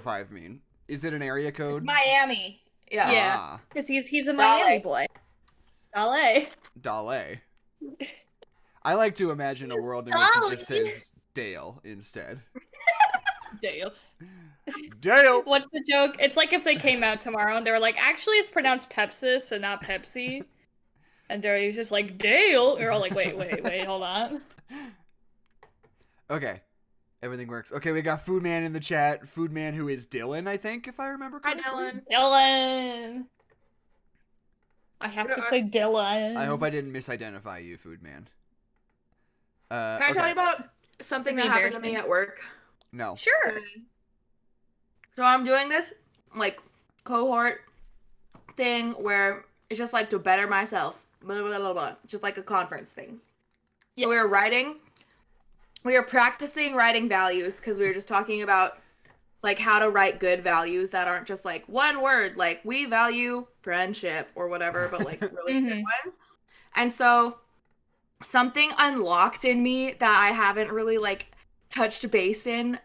405 mean? Is it an area It's code? Miami. Yeah. Yeah. Because he's a Miami boy. Dale. Dale. I like to imagine a world in which it just says Dale instead. Dale. Dale! What's the joke? It's like if they came out tomorrow and they were like, actually, it's pronounced Pepsis and not Pepsi. And they're just like, Dale. You're all like, wait, hold on. Okay. Everything works. Okay, we got Food Man in the chat. Food Man, who is Dylan, I think, if I remember correctly. Hi, Dylan. Dylan. I have to say Dylan. I hope I didn't misidentify you, Food Man. Can I tell you about something that happened to me at work? No. Sure. So I'm doing this, like, cohort thing where it's just, like, to better myself. Blah, blah, blah, blah. Just like a conference thing. So we were practicing writing values because we were just talking about, like, how to write good values that aren't just, like, one word, like, we value friendship or whatever, but, like, really good ones. And so something unlocked in me that I haven't really, like, touched base in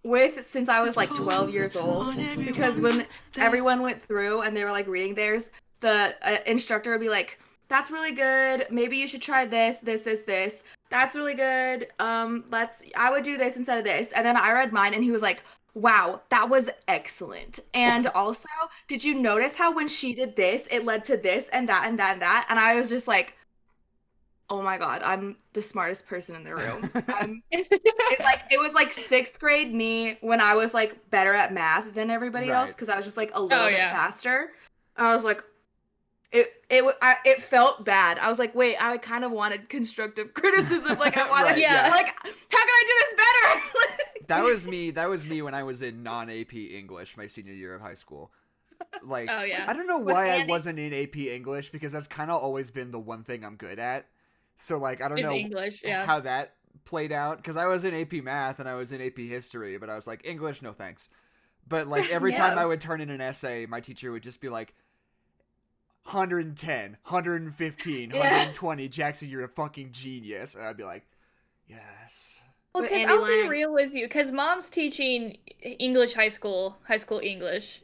with since I was, like, 12 years old. Because when everyone went through and they were, like, reading theirs, the instructor would be like, that's really good. Maybe you should try this. That's really good. I would do this instead of this. And then I read mine and he was like, wow, that was excellent. And also, did you notice how when she did this, it led to this and that and that and that? And I was just like, oh my God, I'm the smartest person in the room. It was like 6th grade me when I was like better at math than everybody else because I was just like a little bit faster. And I was like, it felt bad. I was like, wait, I kind of wanted constructive criticism. Like I wanted, like, how can I do this better? That was me when I was in non-AP English my senior year of high school. Like, I don't know why I wasn't in AP English because that's kind of always been the one thing I'm good at. So like, I don't know English, how that played out because I was in AP Math and I was in AP History, but I was like, English, no thanks. But like every time I would turn in an essay, my teacher would just be like, 110, 115, 120, Jackson, you're a fucking genius. And I'd be like, yes. Well, because I'll be real with you, because mom's teaching English high school English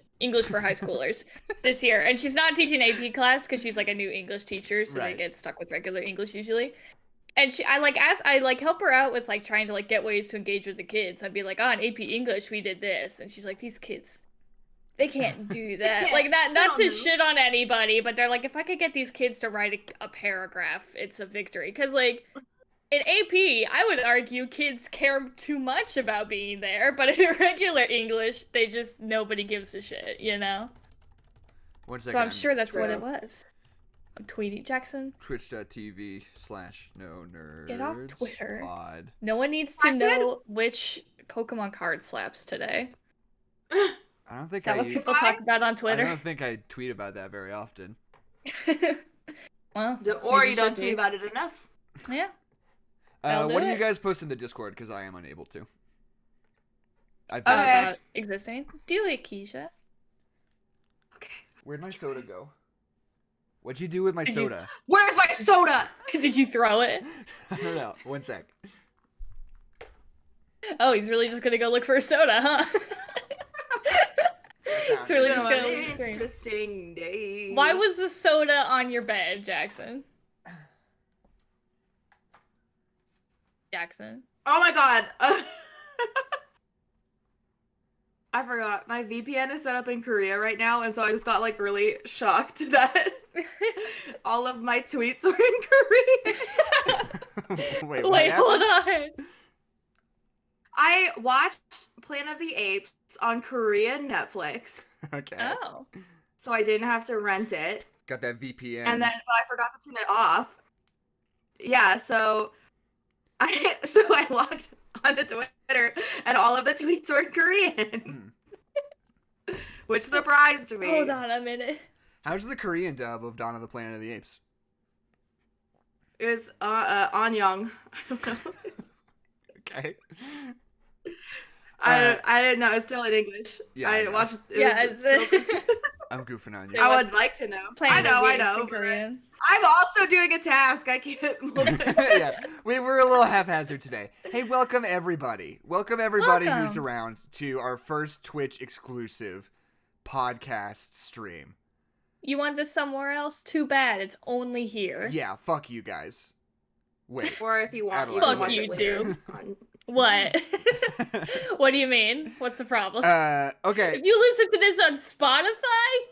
for high schoolers this year. And she's not teaching AP class because she's like a new English teacher, so they get stuck with regular English usually. And I help her out with like trying to like get ways to engage with the kids. I'd be like, oh, in AP English, we did this. And she's like, these kids, they can't do that. Like, not to shit on anybody, but they're like, if I could get these kids to write a paragraph, it's a victory. Because, like, in AP, I would argue kids care too much about being there, but in regular English, nobody gives a shit, you know? So I'm sure that's what it was. I'm tweeting Jackson. Twitch.tv/no-nerds. Get off Twitter. Pod. No one needs to know which Pokemon card slaps today. I don't think Is that what people talk about on Twitter? I don't think I tweet about that very often. Well, or you don't tweet about it enough. Yeah. What do you guys post in the Discord? Because I am unable to. Existing. Do it, Kezia. Okay. Where'd my soda go? What'd you do with my soda? Where's my soda? Did you throw it? I don't know. One sec. Oh, he's really just gonna go look for a soda, huh? It's really just gonna look interesting day. Why was the soda on your bed, Jackson? Jackson? Oh my God. I forgot. My VPN is set up in Korea right now, and so I just got like really shocked that all of my tweets are in Korean. Wait, hold on. I watched Planet of the Apes on Korean Netflix. Okay. Oh. So I didn't have to rent it. Got that VPN. And then, but I forgot to turn it off. Yeah, so I logged onto Twitter, and all of the tweets were in Korean. Which surprised me. Hold on a minute. How's the Korean dub of Dawn of the Planet of the Apes? It was Anyang. Okay. I didn't know. It's still in English. Yeah, I watched. I'm goofing on you. I would like to know. I know. Korean. I'm also doing a task. I can't. Yeah, we were a little haphazard today. Hey, welcome everybody. Welcome who's around to our first Twitch exclusive podcast stream. You want this somewhere else? Too bad. It's only here. Yeah, fuck you guys. Wait. Or if you want, you fuck you too. What? What do you mean? What's the problem? Okay. If you listen to this on Spotify,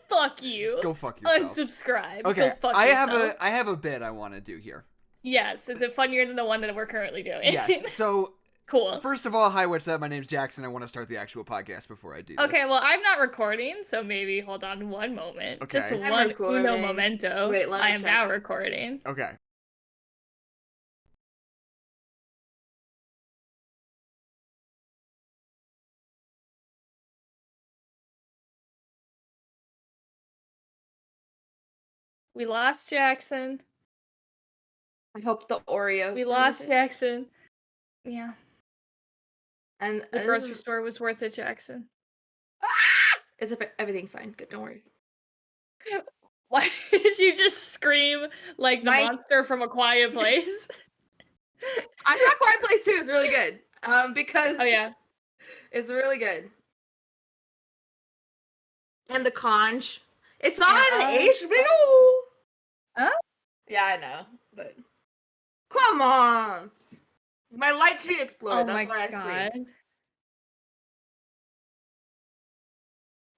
fuck you. Go fuck yourself. Unsubscribe. Okay. Go fuck yourself. I have a bit I want to do here. Yes. Is it funnier than the one that we're currently doing? Yes. So. Cool. First of all, hi, what's up? My name's Jackson. I want to start the actual podcast before I do this. Okay, well, I'm not recording, so maybe hold on one moment. Okay. Just uno momento. Wait, I am now recording. Okay. We lost Jackson. I hope the Oreos. We lost Jackson. Yeah. And the grocery store was worth it, Jackson. Everything's fine. Good, don't worry. Why did you just scream like the monster from A Quiet Place? I saw Quiet Place too. It's really good. Because it's really good. And the Conch. It's on HBO. Huh? Yeah, I know, but come on. My light tree exploded. Oh That's my why god.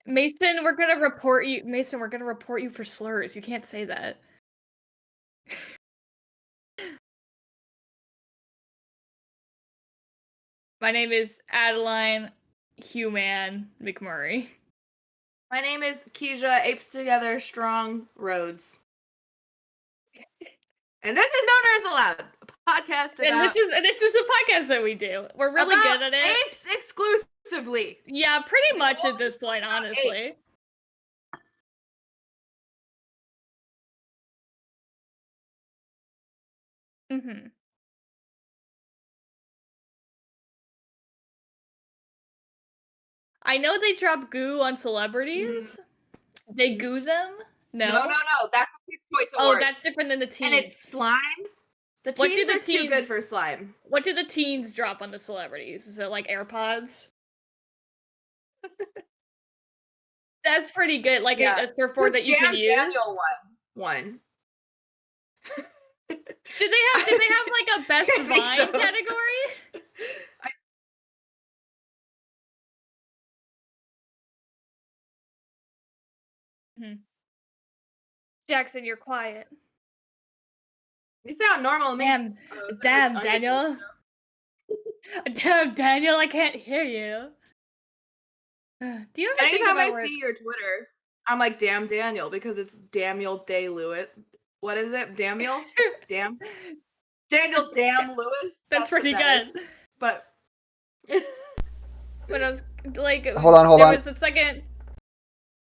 Mason, we're gonna report you. Mason, we're gonna report you for slurs. You can't say that. My name is Adeline McMurray. My name is Kezia Apes Together Strong Rhodes. And this is No Nerds Allowed, a podcast about... And this is a podcast that we do. We're really good at it. Apes exclusively. Yeah, pretty much at this point, honestly. Mm-hmm. I know they drop goo on celebrities. Mm-hmm. They goo them? No. No. That's the Kids' Choice Awards. Oh, that's different than the teens. And it's slime. The teens are too good for slime. What do the teens drop on the celebrities? Is it like AirPods? That's pretty good. Like a surfboard that you can use. Daniel won. Did they have like a best Vine category? Jackson, you're quiet. You sound normal to me. Damn, Daniel. Damn, Daniel, I can't hear you. Do you ever Anytime I see your Twitter, I'm like, damn Daniel, because it's Daniel Day-Lewis. What is it? Daniel? Daniel Lewis? That's pretty good. But when I was like, hold on. There was a second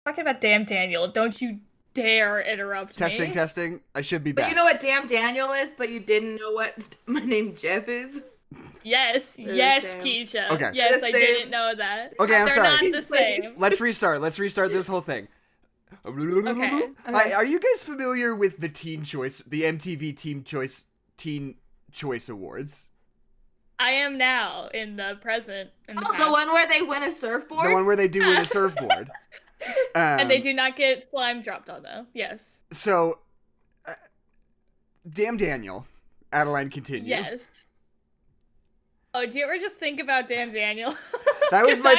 talking about damn Daniel. Don't you dare interrupt me. Testing. I should be back. But you know what damn Daniel is, but you didn't know what my name Jeff is? Yes, Keisha. Okay. Yes, I didn't know that. Okay, I'm sorry. They're not the same. Let's restart this whole thing. Okay. Are you guys familiar with the MTV Teen Choice Awards? I am now in the present. The one where they win a surfboard? The one where they do win a surfboard. And they do not get slime dropped on them. Yes. So, damn Daniel. Adeline, continue. Yes. Oh, do you ever just think about damn Daniel? That was my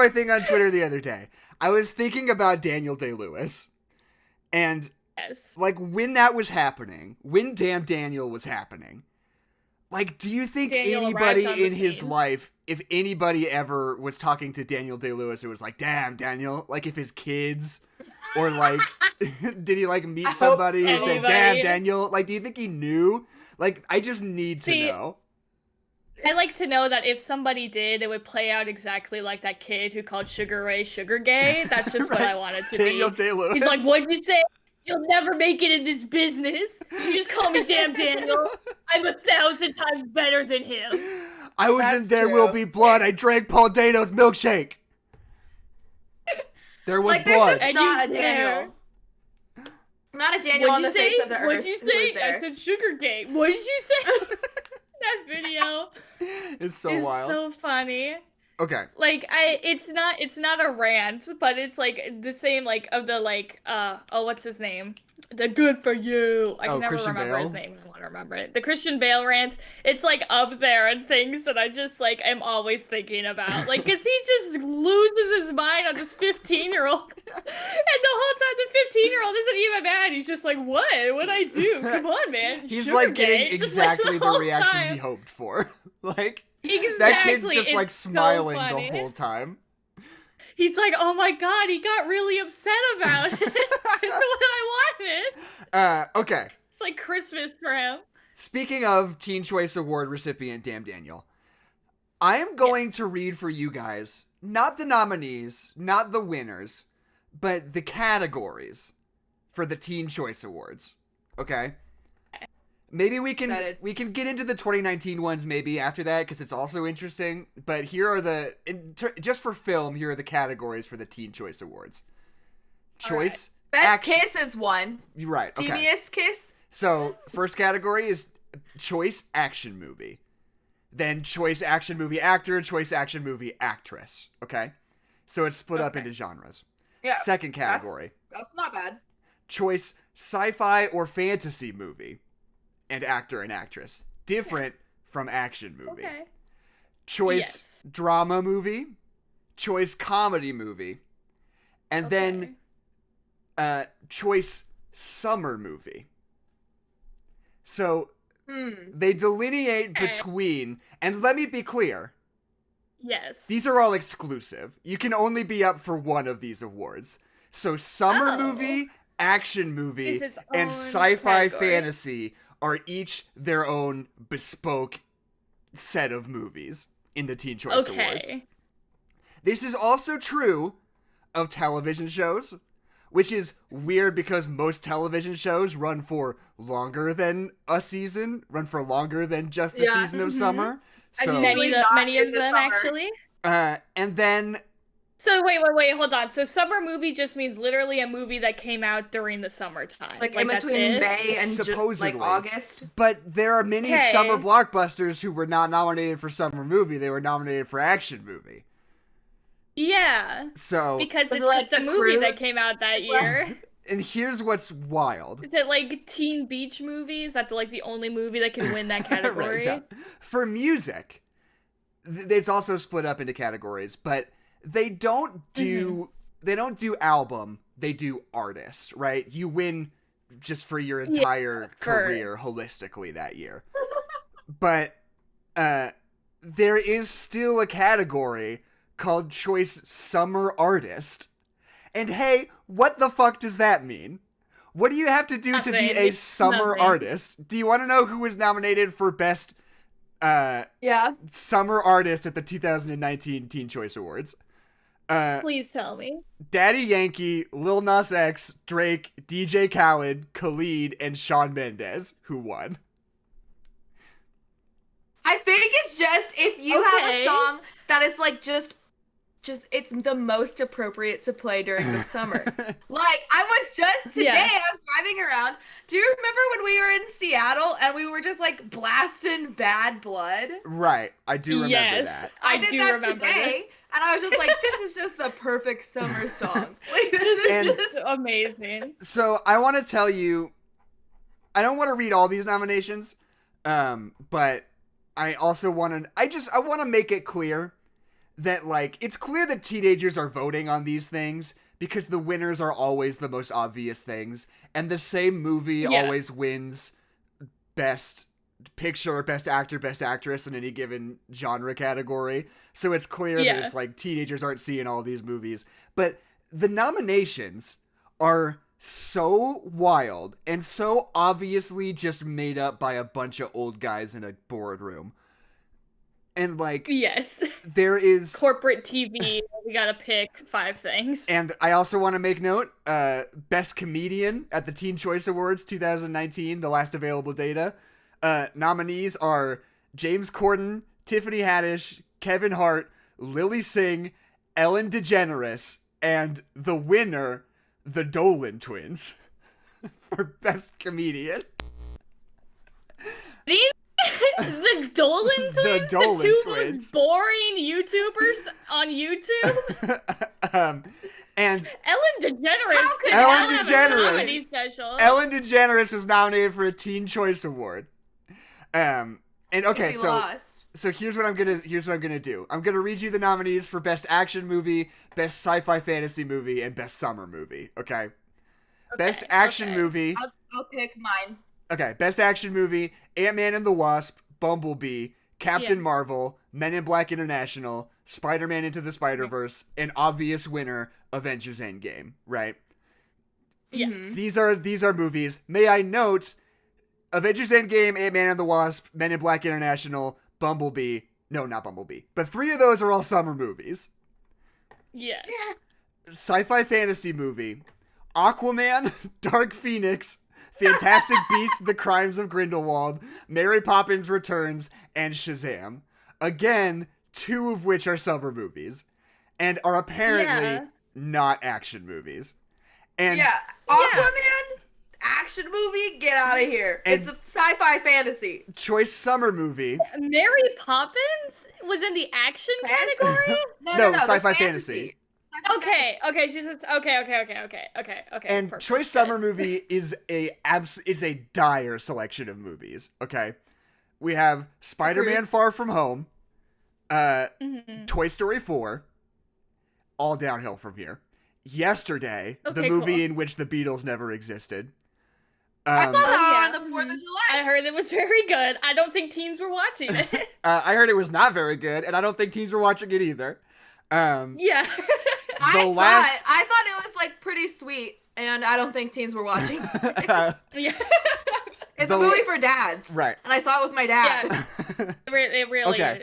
thing on Twitter the other day. I was thinking about Daniel Day-Lewis. And like when that was happening, when damn Daniel was happening, like, do you think anybody in his life, if anybody ever was talking to Daniel Day-Lewis, it was like, damn, Daniel? Like, if his kids, or like, did he like meet somebody who said, damn, Daniel? Like, do you think he knew? Like, I just need to know. I like to know that if somebody did, it would play out exactly like that kid who called Sugar Ray Sugar Gay. That's just what I want it to Daniel be. Day-Lewis. He's like, what'd you say? You'll never make it in this business. You just call me damn Daniel. I'm 1,000 times better than him. I was in There Will Be Blood. I drank Paul Dano's milkshake. There was like, blood. There's just not a Daniel. Not a Daniel on the face of the earth. What'd you say? I said sugar cane. What did you say? That video is so is wild. so funny. Okay. Like it's not a rant, but it's like the same like of the like what's his name? The good for you. I can never Christian remember Bale? his name. I want to remember it. The Christian Bale rant. It's like up there and things that I just like am always thinking about. Like, cause he just loses his mind on this 15-year-old, and the whole time the 15-year-old isn't even mad. He's just like, what? What'd I do? Come on, man. He's Sugar like getting cane. exactly just, like, the reaction time. he hoped for. Like Exactly. that kid's just It's like so smiling funny. the whole time. He's like, oh my god, he got really upset about it. It's what I wanted. Okay. It's like Christmas for him. Speaking of Teen Choice Award recipient Damn Daniel, I am going to read for you guys, not the nominees, not the winners, but the categories for the Teen Choice Awards. Okay? Maybe we can get into the 2019 ones maybe after that, because it's also interesting. But here are just for film, here are the categories for the Teen Choice Awards. Choice. Best Kiss is one. Right. Okay. Devious Kiss. So first category is Choice Action Movie. Then Choice Action Movie Actor, Choice Action Movie Actress. Okay? So it's split up into genres. Yeah. Second category. That's not bad. Choice Sci-Fi or Fantasy Movie. And actor and actress. Different from action movie. Okay. Choice drama movie. Choice comedy movie. And then choice summer movie. So they delineate between, and let me be clear. Yes. These are all exclusive. You can only be up for one of these awards. So summer movie, action movie, and sci-fi fantasy are each their own bespoke set of movies in the Teen Choice Awards. This is also true of television shows, which is weird because most television shows run for longer than a season, run for longer than just the season of summer. So and many of them actually. And then So wait, hold on. So summer movie just means literally a movie that came out during the summertime. Like in between May and supposedly like August. But there are many summer blockbusters who were not nominated for summer movie. They were nominated for action movie. Yeah. So because it's just a movie that came out that year. And here's what's wild. Is it like Teen Beach Movie? Is that like the only movie that can win that category? Right, yeah. For music, it's also split up into categories, but they don't do album, they do artist, right? You win just for your entire career holistically that year. But there is still a category called Choice Summer Artist. And hey, what the fuck does that mean? What do you have to do to be a summer artist? Do you want to know who was nominated for best summer artist at the 2019 Teen Choice Awards? Please tell me. Daddy Yankee, Lil Nas X, Drake, DJ Khaled, Khalid, and Shawn Mendes, who won. I think it's just if you have a song that is like just it's the most appropriate to play during the summer. Like, I was just today, I was driving around. Do you remember when we were in Seattle and we were just like blasting Bad Blood? Right, I do remember that. I did that remember today, and I was just like, this is just the perfect summer song. Like, this is just amazing. So I want to tell you, I don't want to read all these nominations, but I also want to, I want to make it clear that, like, it's clear that teenagers are voting on these things because the winners are always the most obvious things, and the same movie always wins best picture, best actor, best actress in any given genre category. So it's clear that it's like teenagers aren't seeing all these movies. But the nominations are so wild and so obviously just made up by a bunch of old guys in a boardroom. And like, there is corporate TV. We gotta pick 5 things. And I also want to make note, best comedian at the Teen Choice Awards 2019, the last available data. Nominees are James Corden, Tiffany Haddish, Kevin Hart, Lily Singh, Ellen DeGeneres, and the winner, the Dolan twins, for Best Comedian. The Dolan twins? The Dolan two twins. Most boring YouTubers on YouTube? And Ellen DeGeneres. Ellen DeGeneres. Comedy special. Ellen DeGeneres was nominated for a Teen Choice Award. And okay, so here's what I'm gonna do. I'm gonna read you the nominees for Best Action Movie, Best Sci-Fi Fantasy Movie, and Best Summer Movie. Okay. Best Action Movie. I'll pick mine. Okay, Best Action Movie: Ant-Man and the Wasp, Bumblebee, Captain Marvel, Men in Black International, Spider-Man Into the Spider-Verse, and obvious winner, Avengers Endgame, right? Yeah. These are movies. May I note, Avengers Endgame, Ant-Man and the Wasp, Men in Black International, Bumblebee. No, not Bumblebee. But 3 of those are all summer movies. Yes. Sci-fi fantasy movie: Aquaman, Dark Phoenix, Fantastic Beasts: The Crimes of Grindelwald, Mary Poppins Returns, and Shazam. Again, 2 of which are summer movies, and are apparently not action movies. And Aquaman, action movie, get out of here. It's a sci-fi fantasy. Choice summer movie. Mary Poppins was in the action category? No, sci-fi fantasy. Okay, she's okay. And perfect. Choice summer movie is it's a dire selection of movies. Okay, we have Spider-Man: Far From Home, Toy Story 4, all downhill from here. Yesterday, the movie in which the Beatles never existed. I saw that on the 4th of July. I heard it was very good. I don't think teens were watching it. I heard it was not very good, and I don't think teens were watching it either. Yeah. I thought it was like pretty sweet, and I don't think teens were watching. Yeah. It's a movie for dads, right? And I saw it with my dad. Yeah.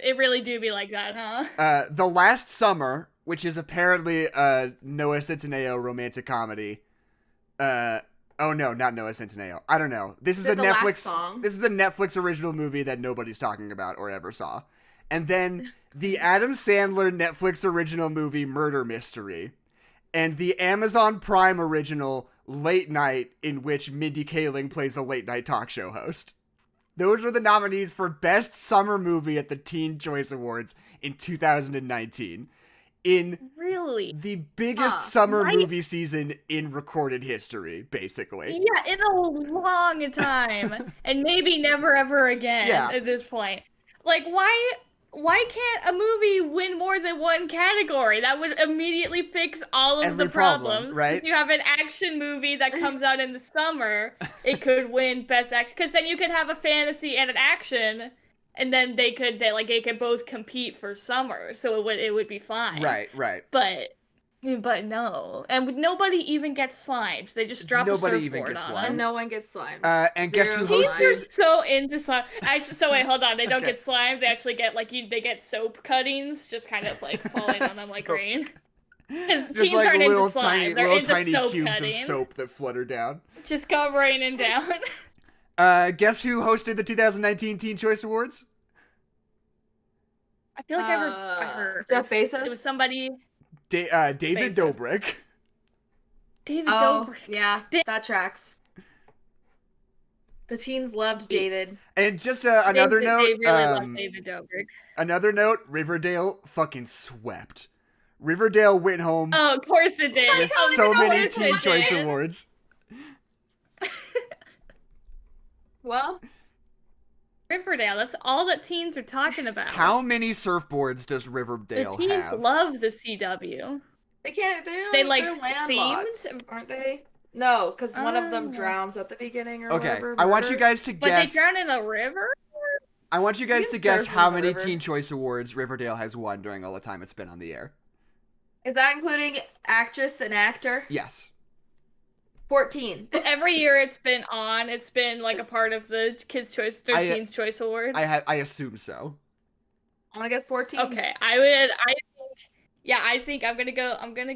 It really do be like that, huh? The Last Summer, which is apparently a Noah Centineo romantic comedy. Oh no, not Noah Centineo. I don't know. This is a Netflix. This is a Netflix original movie that nobody's talking about or ever saw. And then the Adam Sandler Netflix original movie Murder Mystery, and the Amazon Prime original Late Night, in which Mindy Kaling plays a late night talk show host. Those are the nominees for Best Summer Movie at the Teen Choice Awards in 2019. In the biggest summer movie season in recorded history, basically. Yeah, in a long time. And maybe never ever again at this point. Like, why can't a movie win more than one category? That would immediately fix all of the problems. Right? If you have an action movie that comes out in the summer, it could win Best Action. Because then you could have a fantasy and an action, and then they could both compete for summer, so it would be fine. Right. But no, and nobody even gets slimed. They just drop a surfboard on them. No one gets slimed. And guess who Teens hosted? are so into slime. So wait, hold on. They don't get slimed. They actually get they get soap cuttings, just kind of like falling on them like rain. Because teens like aren't little into slime. They're little into tiny soap cubes cutting. of soap that flutter down. Just come raining down. Guess who hosted the 2019 Teen Choice Awards? I feel like I heard Jeff Bezos. It was somebody. David Dobrik. David Dobrik. Yeah, that tracks. The teens loved David. And just another note. They really love David Dobrik. Another note: Riverdale fucking swept. Riverdale went home. Oh, of course it did. With so many Teen Choice Awards. Well, Riverdale, that's all that teens are talking about. How many surfboards does Riverdale have? The teens love the CW. They can't. They like they're landlocked, themed, aren't they? No, because one of them drowns at the beginning or whatever. I want you guys to guess. But they drown in a river? I want you guys to guess how many Teen Choice Awards Riverdale has won during all the time it's been on the air. Is that including actress and actor? Yes. 14. Every year it's been on. It's been like a part of the Kids' Choice or Teens' Choice Awards. I assume so. I'm gonna guess 14. Okay, I think I'm gonna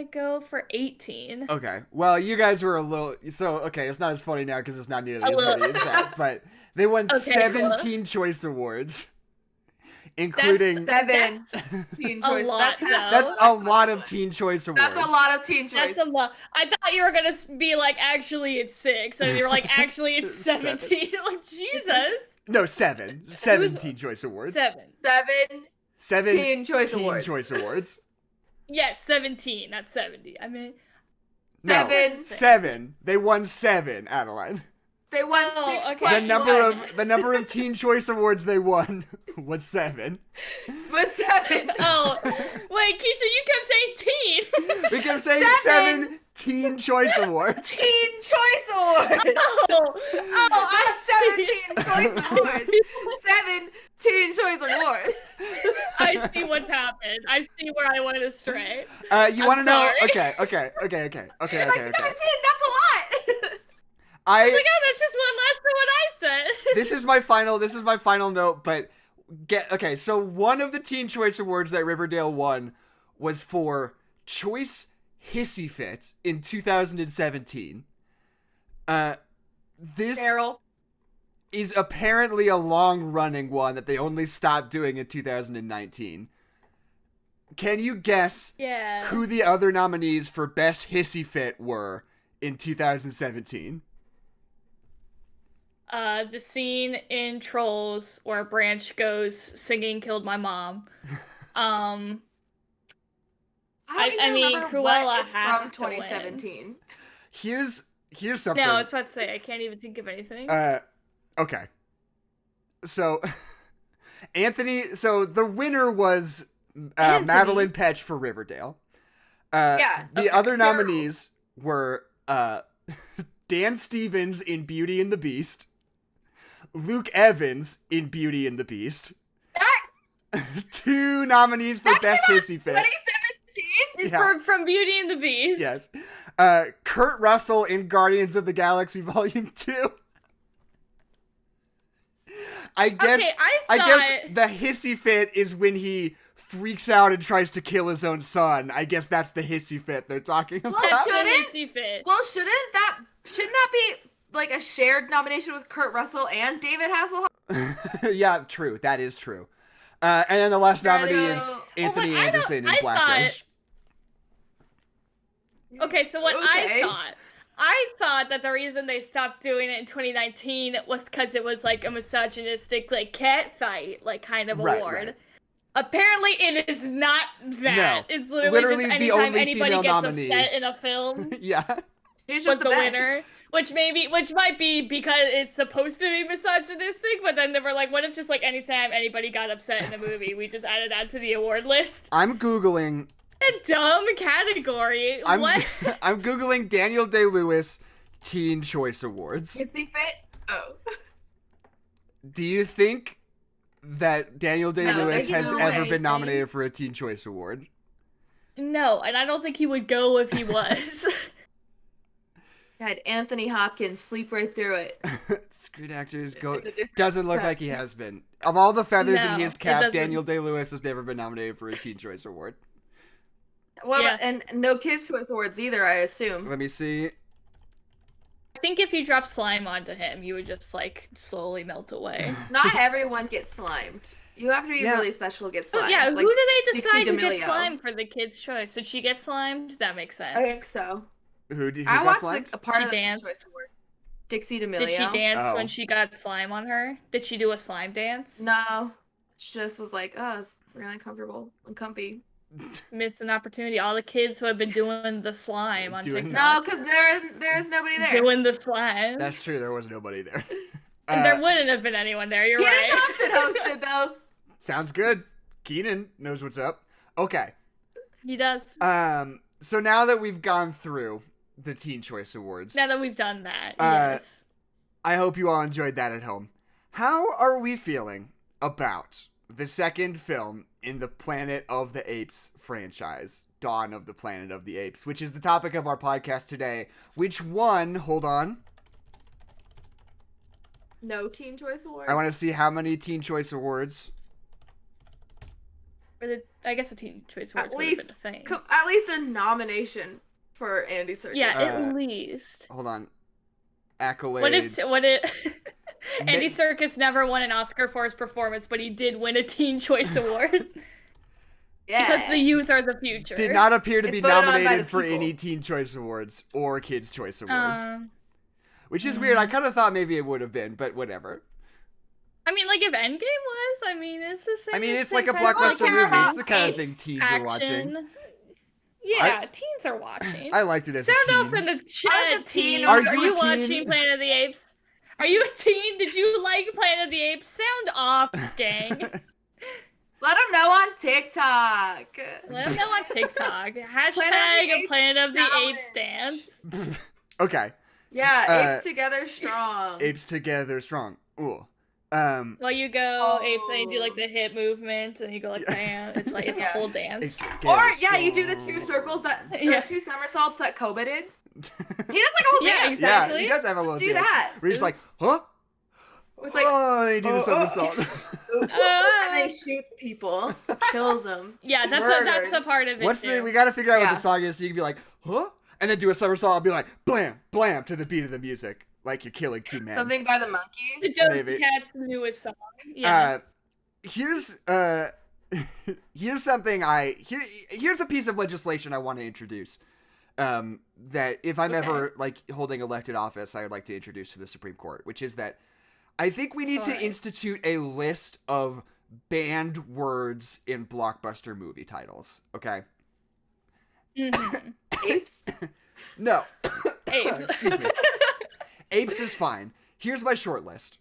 go for 18. Okay, well, you guys were a little okay. It's not as funny now because it's not nearly as funny as that. But they won 17 Choice Awards including seven teen choice. That's a lot of Teen Choice Awards. That's a lot of Teen Choice. That's a lot. I thought you were gonna be like, actually, it's 6, and you were like, actually, it's 17. Like, Jesus. No, 7 Teen Choice Awards. 7 Teen Choice Awards. Teen Choice Awards. Yes, 17. Not 70. I mean, no, 7. They won 7, Adeline. They won 6. Okay. The number of Teen Choice Awards they won was 7. Was 7. Oh, wait, Keisha, you kept saying teen. We kept saying 7 Teen Choice Awards. Teen Choice Awards. I had 7 Teen Choice Awards. 7 Teen Choice Awards. I see what's happened. I see where I went astray. You want to know? Okay. Like 17, that's a lot. I was like, oh, that's just one less than what I said. This is my final note, but so one of the Teen Choice Awards that Riverdale won was for Choice Hissy Fit in 2017. This Carol is apparently a long-running one that they only stopped doing in 2019. Can you guess who the other nominees for Best Hissy Fit were in 2017? The scene in Trolls where Branch goes singing "Killed My Mom." I mean, Cruella has from 2017. To win. Here's something. No, I was about to say I can't even think of anything. Okay. So, Anthony. So the winner was Madeline Petch for Riverdale. The other nominees were Dan Stevens in Beauty and the Beast. Luke Evans in Beauty and the Beast. 2 nominees for Best Hissy Fit. 2017? From Beauty and the Beast. Yes. Kurt Russell in Guardians of the Galaxy Volume 2. I guess the Hissy Fit is when he freaks out and tries to kill his own son. I guess that's the Hissy Fit they're talking about. Hissy Fit. Well, shouldn't that be like a shared nomination with Kurt Russell and David Hasselhoff? Yeah, true. That is true. And then the last nominee is Anthony Anderson in Blackish. Okay, so what I thought that the reason they stopped doing it in 2019 was because it was like a misogynistic, like, cat fight, like, kind of award. Right. Apparently, it is not that. No, it's literally just anytime anybody gets upset in a film. Yeah. Was the winner. Which might be because it's supposed to be misogynistic, but then they were like, what if just like anytime anybody got upset in a movie, we just added that to the award list? I'm Googling. A dumb category. What? I'm Googling Daniel Day-Lewis Teen Choice Awards. Hissy Fit? Oh. Do you think that Daniel Day-Lewis has ever been nominated for a Teen Choice Award? No, and I don't think he would go if he was. God, Anthony Hopkins, sleep right through it. Screen actors doesn't look like he has been. Of all the feathers in his cap, Daniel Day-Lewis has never been nominated for a Teen Choice Award. Well, and no Kids' Choice Awards either, I assume. Let me see. I think if you drop slime onto him, you would just like slowly melt away. Not everyone gets slimed. You have to be really special to get slimed. Yeah, like, who do they decide to get slimed for the Kids' Choice? Did she get slimed? That makes sense. I think so. Who I watched like a part of the dance. Choice Award. Dixie D'Amelio. Did she dance when she got slime on her? Did she do a slime dance? No. She just was like, oh, it's really uncomfortable and comfy. Missed an opportunity. All the kids who have been doing the slime on TikTok. No, because there's nobody there. Doing the slime. That's true. There was nobody there. And there wouldn't have been anyone there. You're right. Keenan Thompson hosted, though. Sounds good. Keenan knows what's up. Okay. He does. So now that we've gone through the Teen Choice Awards. Now that we've done that, yes. I hope you all enjoyed that at home. How are we feeling about the second film in the Planet of the Apes franchise, Dawn of the Planet of the Apes, which is the topic of our podcast today, which won, hold on. No Teen Choice Awards. I want to see how many Teen Choice Awards. I guess the Teen Choice Awards would have been a thing. At least a nomination for Andy Serkis. Yeah, at least. Hold on. Accolades. What if Andy Serkis never won an Oscar for his performance, but he did win a Teen Choice Award. Yeah. Because the youth are the future. Did not appear to be nominated for any Teen Choice Awards or Kids' Choice Awards. Which is weird. I kind of thought maybe it would have been, but whatever. I mean, like, if Endgame was, I mean, it's the same. I mean, it's like a blockbuster movie. It's the kind of thing teens are watching. Yeah, teens are watching. I liked it as a teen. Sound off in the chat, teen. Are you watching Planet of the Apes? Are you a teen? Did you like Planet of the Apes? Sound off, gang. Let them know on TikTok. Let them know on TikTok. Hashtag Planet of the Apes dance. Okay. Yeah, Apes together strong. Apes together strong. Ooh. Well, you go apes and you do like the hip movement and you go like bam. It's like it's a whole dance. Or you do the 2 circles that 2 somersaults that Koba did. He does like a whole dance. Exactly. Yeah, he does have a little dance. Do that. Where he's like, huh? It's like, and he do the somersault. And then he shoots people, kills them. Yeah, that's a part of it. We gotta figure out what the song is so you can be like, huh? And then do a somersault and be like, blam, blam to the beat of the music. Like you're killing 2 men. Something by the Monkees. The Doja Cat's newest song. Yeah. Here's something here's a piece of legislation I want to introduce. That if I'm ever like holding elected office, I would like to introduce to the Supreme Court, which is that I think we need to institute a list of banned words in blockbuster movie titles. Okay. Mm-hmm. Apes? No. Apes. Excuse me. Apes is fine. Here's my short list.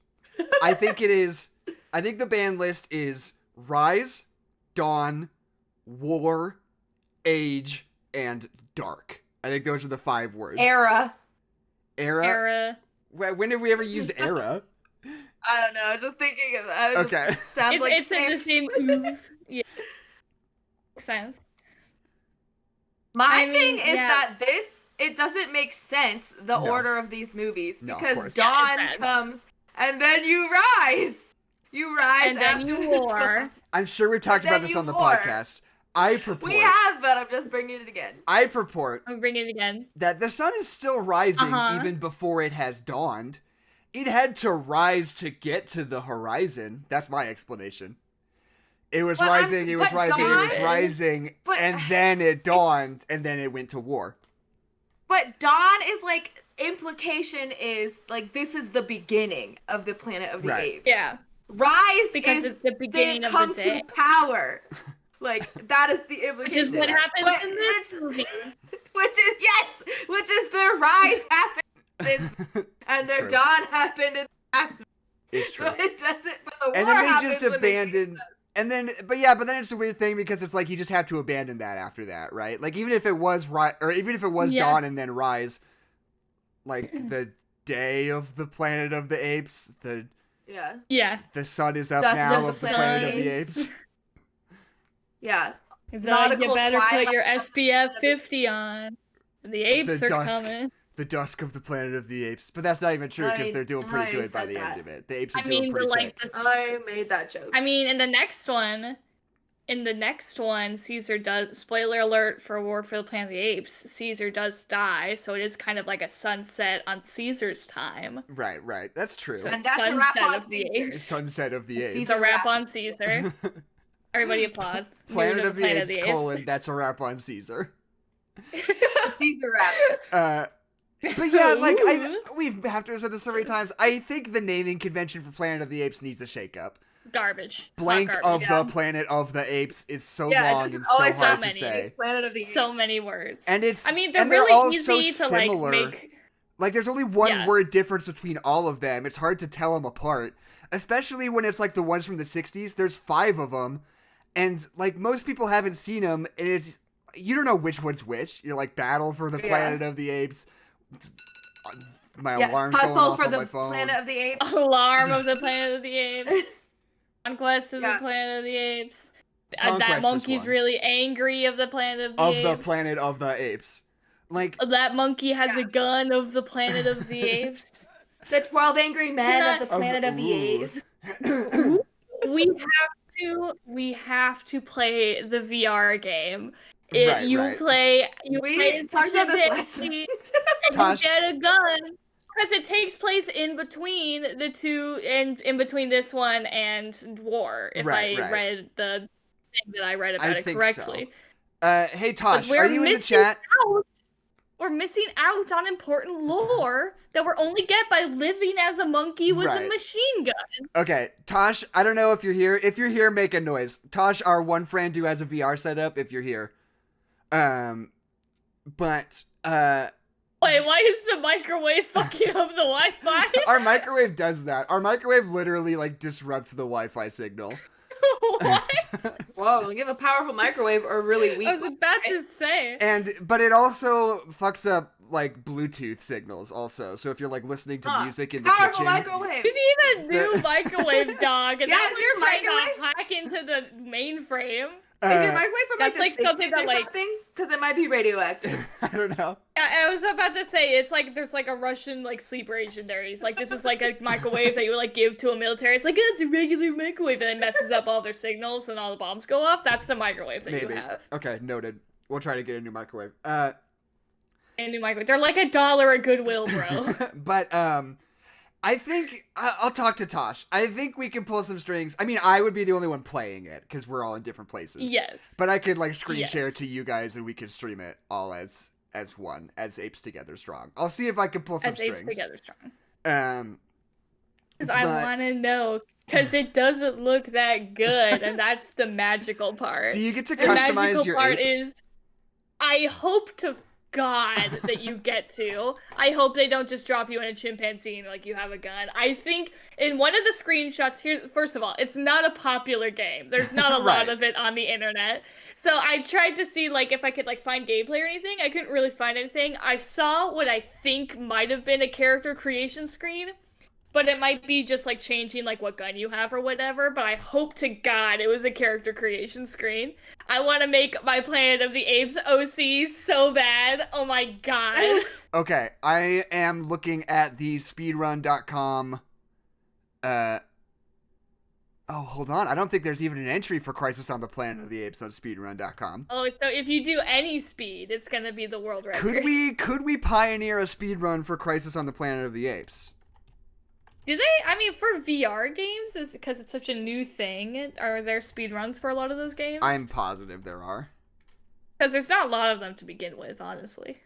I think the band list is rise, dawn, war, age, and dark. I think those are the 5 words. Era. When did we ever use era? I don't know. Just thinking of that. Okay. Sounds like it's in the same. Yeah. Makes sense. My thing is that it doesn't make sense, the order of these movies, because dawn comes, and then you rise. You rise and then after you war. I'm sure we've talked about this on the podcast. I purport. We have, but I'm just bringing it again. I purport. I'm bringing it again. That the sun is still rising even before it has dawned. It had to rise to get to the horizon. That's my explanation. It was rising, it was rising, and then it dawned, and then it went to war. But dawn is like, implication is like, this is the beginning of the Planet of the Apes. Yeah. Rise because it's the beginning of the day. To power. Like, that is the implication. Which is what happens in this movie. Which is their rise happened in this, and their dawn happened in the past movie. It's true. So it doesn't, but the war and then they happens just abandoned. And then, but then it's a weird thing because it's like you just have to abandon that after that, right? Like even if it was dawn and then rise, like the day of the Planet of the Apes, the sun is up now of the Planet of the Apes. Yeah, you better put your SPF 50 on. The apes are coming. The dusk of the Planet of the Apes, but that's not even true because they're doing pretty good by the end of it. The apes are doing pretty sick. I made that joke. I mean, in the next one, Caesar does. Spoiler alert for War for the Planet of the Apes. Caesar does die, so it is kind of like a sunset on Caesar's time. Right. That's true. So it's sunset of the apes. Sunset of the apes. It's a wrap on Caesar. Everybody applaud. Planet of the Apes: that's a wrap on Caesar. Caesar wrap. But yeah, like we have to have said this so many times. I think the naming convention for Planet of the Apes needs a shake-up. Garbage. Blank of the Planet of the Apes is so long and so hard to say. Planet of the Apes. So many words. And they're really easy to similar. like make. Like there's only one word difference between all of them. It's hard to tell them apart, especially when it's like the ones from the 60s. There's 5 of them, and like most people haven't seen them, and you don't know which one's which. You're like Battle for the Planet of the Apes. My alarm's going off on my phone. Planet of the Apes. Alarm of the Planet of the Apes. Conquest of the Planet of the Apes. That monkey's really angry of the Planet of the Apes. Of the Planet of the Apes. Like that monkey has a gun of the Planet of the Apes. The 12 Angry Men of the Planet of the Apes. We have to play the VR game. You play talked about this last and you get a gun Because it takes place in between the two, and in between this one and War, if I read the thing that I read about it correctly. So. Hey Tosh, are you in the chat? We're missing out on important lore that we're only get by living as a monkey with a machine gun. Okay, Tosh, I don't know if you're here. If you're here, make a noise. Tosh, our one friend who has a VR setup, if you're here. But wait, why is the microwave fucking up the Wi-Fi? Our microwave does that. Our microwave literally like disrupts the Wi-Fi signal. What? Whoa, you have a powerful microwave or really weak. I was about to say. But it also fucks up like Bluetooth signals also. So if you're like listening to music in the kitchen. Microwave. You need a new microwave, dog. And that's your microwave hack into the mainframe. Is your microwave from that's like something that like because it might be radioactive. I don't know. I was about to say it's like there's like a Russian like sleeper agent there. He's like, this is like a microwave that you would like give to a military. It's like it's a regular microwave, and it messes up all their signals and all the bombs go off. That's the microwave that you have. Okay, noted. We'll try to get a new microwave. A new microwave. They're like $1 at Goodwill, bro. But I think I'll talk to Tosh. I think we can pull some strings. I mean, I would be the only one playing it because we're all in different places. Yes. But I could like screen share to you guys, and we could stream it all as one, as Apes Together Strong. I'll see if I can pull some strings. As Apes Together Strong. Because I want to know, because it doesn't look that good, and that's the magical part. Do you get to customize your part ape? Is, I hope to God that you get to. I hope they don't just drop you in a chimpanzee and like you have a gun. I think in one of the screenshots here, first of all, it's not a popular game. There's not a lot of it on the internet. So I tried to see like if I could like find gameplay or anything. I couldn't really find anything. I saw what I think might have been a character creation screen, but it might be just like changing like what gun you have or whatever. But I hope to God it was a character creation screen. I want to make my Planet of the Apes OC so bad. Oh my God. Okay, I am looking at the speedrun.com. Oh, hold on. I don't think there's even an entry for Crisis on the Planet of the Apes on speedrun.com. Oh, so if you do any speed, it's going to be the world record. Could we pioneer a speedrun for Crisis on the Planet of the Apes? Do they? I mean, for VR games, is because it's such a new thing. Are there speedruns for a lot of those games? I'm positive there are. Because there's not a lot of them to begin with, honestly.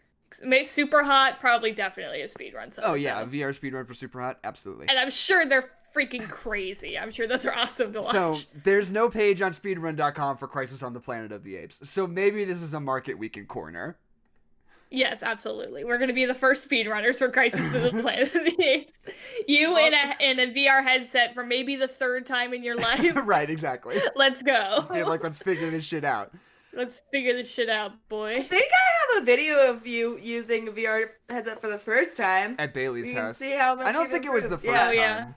Super Hot, probably definitely a speedrun. Oh yeah, a VR speedrun for Super Hot, absolutely. And I'm sure they're freaking crazy. I'm sure those are awesome to watch. So there's no page on speedrun.com for Crisis on the Planet of the Apes. So maybe this is a market we can corner. Yes, absolutely. We're going to be the first speedrunners for Crisis to the Planet of the Apes. You in a VR headset for maybe the third time in your life. Right, exactly. Let's go. Let's figure this shit out. Let's figure this shit out, boy. I think I have a video of you using a VR headset for the first time. At Bailey's house. See how much I don't think it was the first time. Yeah.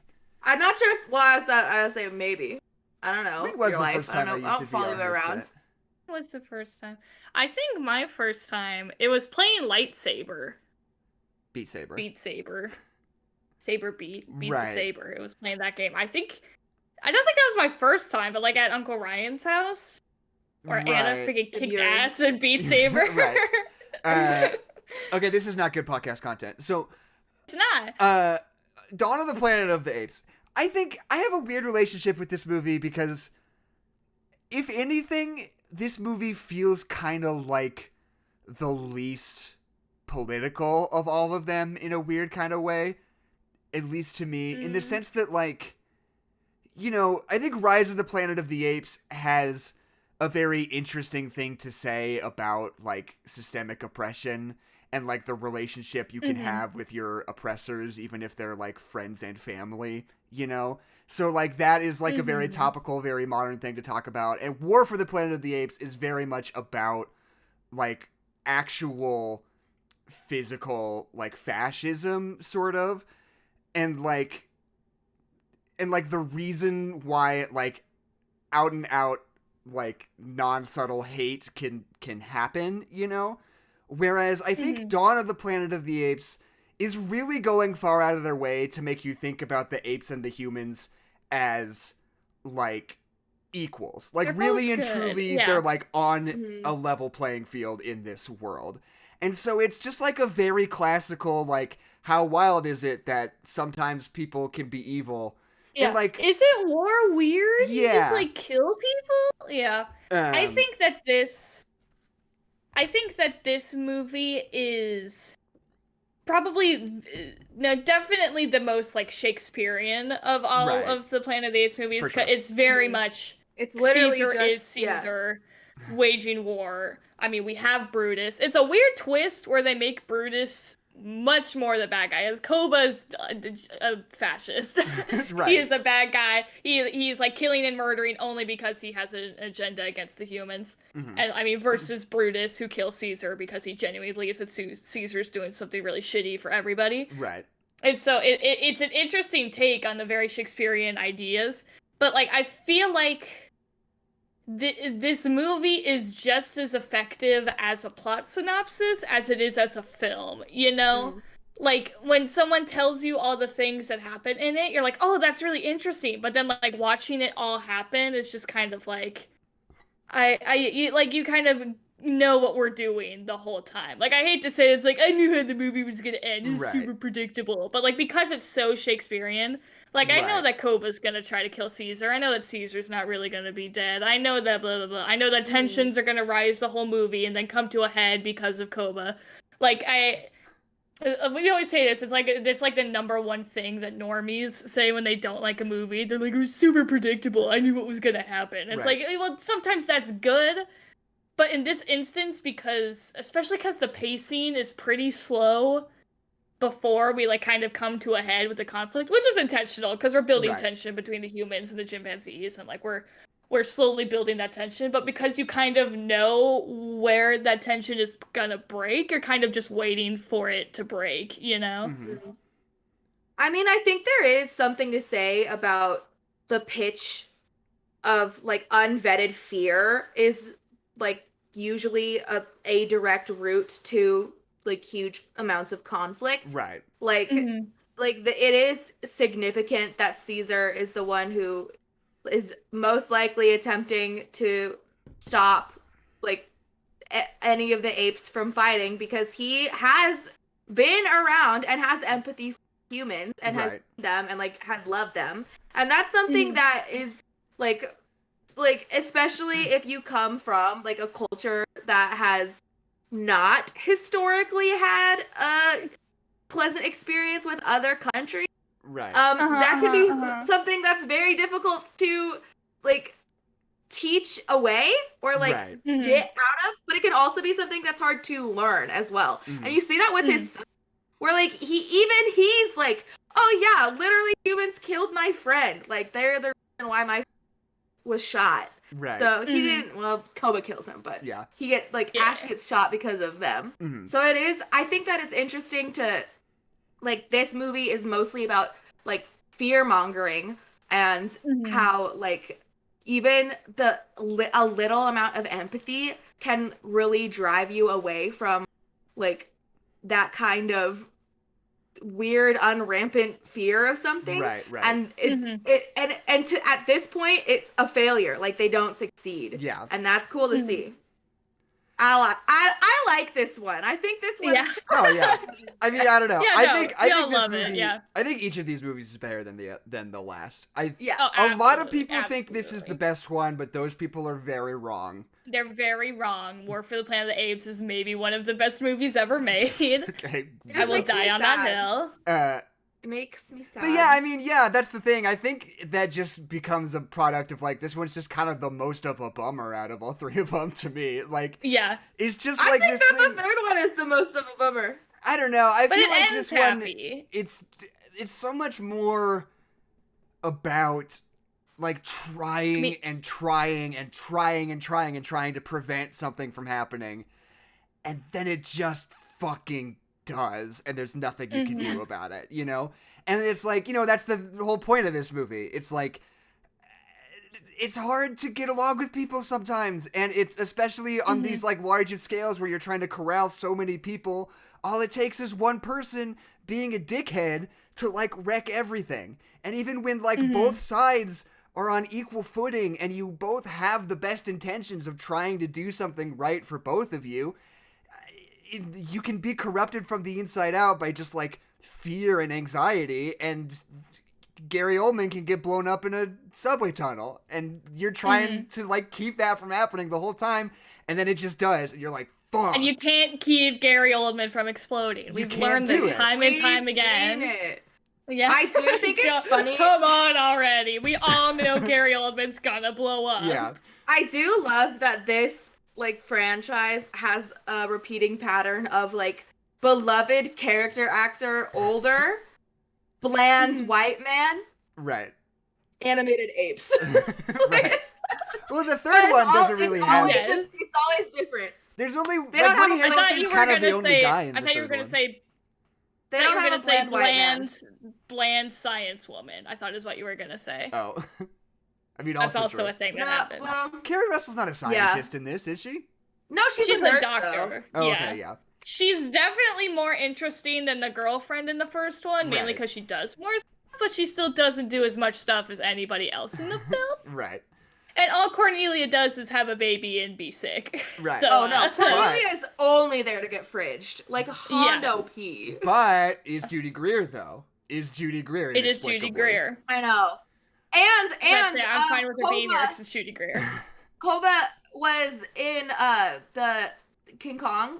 I'm not sure. Well, I was saying maybe. I don't know. When was the first time I don't follow you around. When was the first time? I think my first time, it was playing Lightsaber. Beat Saber. Saber Beat right. The Saber. It was playing that game. I don't think that was my first time, but like at Uncle Ryan's house. Or right. Anna freaking kicked ass and Beat Saber. Right. Okay, this is not good podcast content. So it's not. Dawn of the Planet of the Apes. I think I have a weird relationship with this movie because if anything, this movie feels kind of like the least political of all of them in a weird kind of way. At least to me, in the sense that like, you know, I think Rise of the Planet of the Apes has a very interesting thing to say about like systemic oppression and like the relationship you can have with your oppressors, even if they're like friends and family, you know? So like that is like a very topical, very modern thing to talk about. And War for the Planet of the Apes is very much about like actual physical like fascism sort of. And like the reason why like out and out like non-subtle hate can happen, you know? Whereas I think Dawn of the Planet of the Apes is really going far out of their way to make you think about the apes and the humans as like equals. Like, they're really and both good. truly, Yeah. they're, like, on a level playing field in this world. And so it's just, like, a very classical, like, how wild is it that sometimes people can be evil? Yeah. And, like, isn't war weird? Yeah. You just, like, kill people? Yeah. I think that this movie is probably, no, definitely the most, like, Shakespearean of all of the Planet of the Apes movies. Sure. It's very much, it's literally Caesar just, is Caesar waging war. I mean, we have Brutus. It's a weird twist where they make Brutus much more the bad guy. As Koba's a fascist. Right. He is a bad guy. He's like killing and murdering only because he has an agenda against the humans. And I mean, versus Brutus, who kills Caesar because he genuinely believes that Caesar's doing something really shitty for everybody. Right. And so it's an interesting take on the very Shakespearean ideas. But like, I feel like this movie is just as effective as a plot synopsis as it is as a film, you know? Like, when someone tells you all the things that happen in it, you're like, oh, that's really interesting. But then, like, watching it all happen is just kind of like, you kind of know what we're doing the whole time. Like, I hate to say it, it's like, I knew how the movie was gonna end. It's super predictable. But, like, because it's so Shakespearean, like, I know that Koba's gonna try to kill Caesar. I know that Caesar's not really gonna be dead. I know that blah, blah, blah. I know that tensions are gonna rise the whole movie and then come to a head because of Koba. Like, we always say this, it's like the number one thing that normies say when they don't like a movie. They're like, it was super predictable. I knew what was gonna happen. It's like, well, sometimes that's good. But in this instance, especially because the pacing is pretty slow before we, like, kind of come to a head with the conflict, which is intentional, because we're building tension between the humans and the chimpanzees, and, like, we're slowly building that tension, but because you kind of know where that tension is gonna break, you're kind of just waiting for it to break, you know? I mean, I think there is something to say about the pitch of, like, unvetted fear is, like, usually a direct route to, like, huge amounts of conflict. Right. Like, it is significant that Caesar is the one who is most likely attempting to stop, like, any of the apes from fighting, because he has been around and has empathy for humans and has seen them and, like, has loved them. And that's something that is, like, especially if you come from, like, a culture that has not historically had a pleasant experience with other countries. That could be something that's very difficult to, like, teach away or, like, get out of, but it can also be something that's hard to learn as well. And you see that with his son, where, like, he's like, oh yeah, literally humans killed my friend. Like, they're the reason why my friend was shot. So he didn't, well, Koba kills him, but he Ash gets shot because of them. So it is, I think that it's interesting to, like, this movie is mostly about, like, fear mongering and how, like, even a little amount of empathy can really drive you away from, like, that kind of weird unrampant fear of something, and and to at this point it's a failure, like, they don't succeed, and that's cool to see. I like this one. I think this one is I mean, I don't know. I think this movie, I think each of these movies is better than the last. A absolutely, lot of people think this is the best one, but those people are very wrong. They're very wrong. War for the Planet of the Apes is maybe one of the best movies ever made. Okay. I will die on that hill. It makes me sad. But yeah, I mean, that's the thing. I think that just becomes a product of, like, this one's just kind of the most of a bummer out of all three of them to me. Like, it's just like this thing. I think the third one is the most of a bummer. I don't know. I feel like this happy. one, it's so much more about, like, trying to prevent something from happening, and then it just fucking does, and there's nothing you can do about it, you know? And it's like, you know, that's the whole point of this movie. It's like, it's hard to get along with people sometimes, and it's especially on these, like, larger scales where you're trying to corral so many people. All it takes is one person being a dickhead to, like, wreck everything. And even when, like, both sides are on equal footing and you both have the best intentions of trying to do something right for both of you, you can be corrupted from the inside out by just like fear and anxiety, and Gary Oldman can get blown up in a subway tunnel, and you're trying to like keep that from happening the whole time, and then it just does, and you're like, fuck. And you can't keep Gary Oldman from exploding. We've learned this time and time again. Seen it. Yeah. I do think it's funny. Come on already. We all know Gary Oldman's gonna blow up. Yeah. I do love that this like franchise has a repeating pattern of like beloved character actor, older, bland white man. Right. Animated apes. Right. Well, the third one doesn't really have. It's always different. There's only Woody Harrelson's kind of the only guy in the I thought you were gonna say. They don't have a bland science woman. I thought is what you were gonna say. Oh, I mean, that's also true. A thing that happens. Well, Carrie Russell's not a scientist in this, is she? No, she's a nurse, doctor. Oh, yeah. Okay, yeah. She's definitely more interesting than the girlfriend in the first one, mainly because she does more stuff, but she still doesn't do as much stuff as anybody else in the film. Right. And all Cornelia does is have a baby and be sick. Right. So, oh no, Cornelia is only there to get fridged, like Hondo pee. But is Judy Greer though? Is Judy Greer? It is Judy Greer. I know. And I'm fine with her being here because it's Judy Greer. Koba was in the King Kong,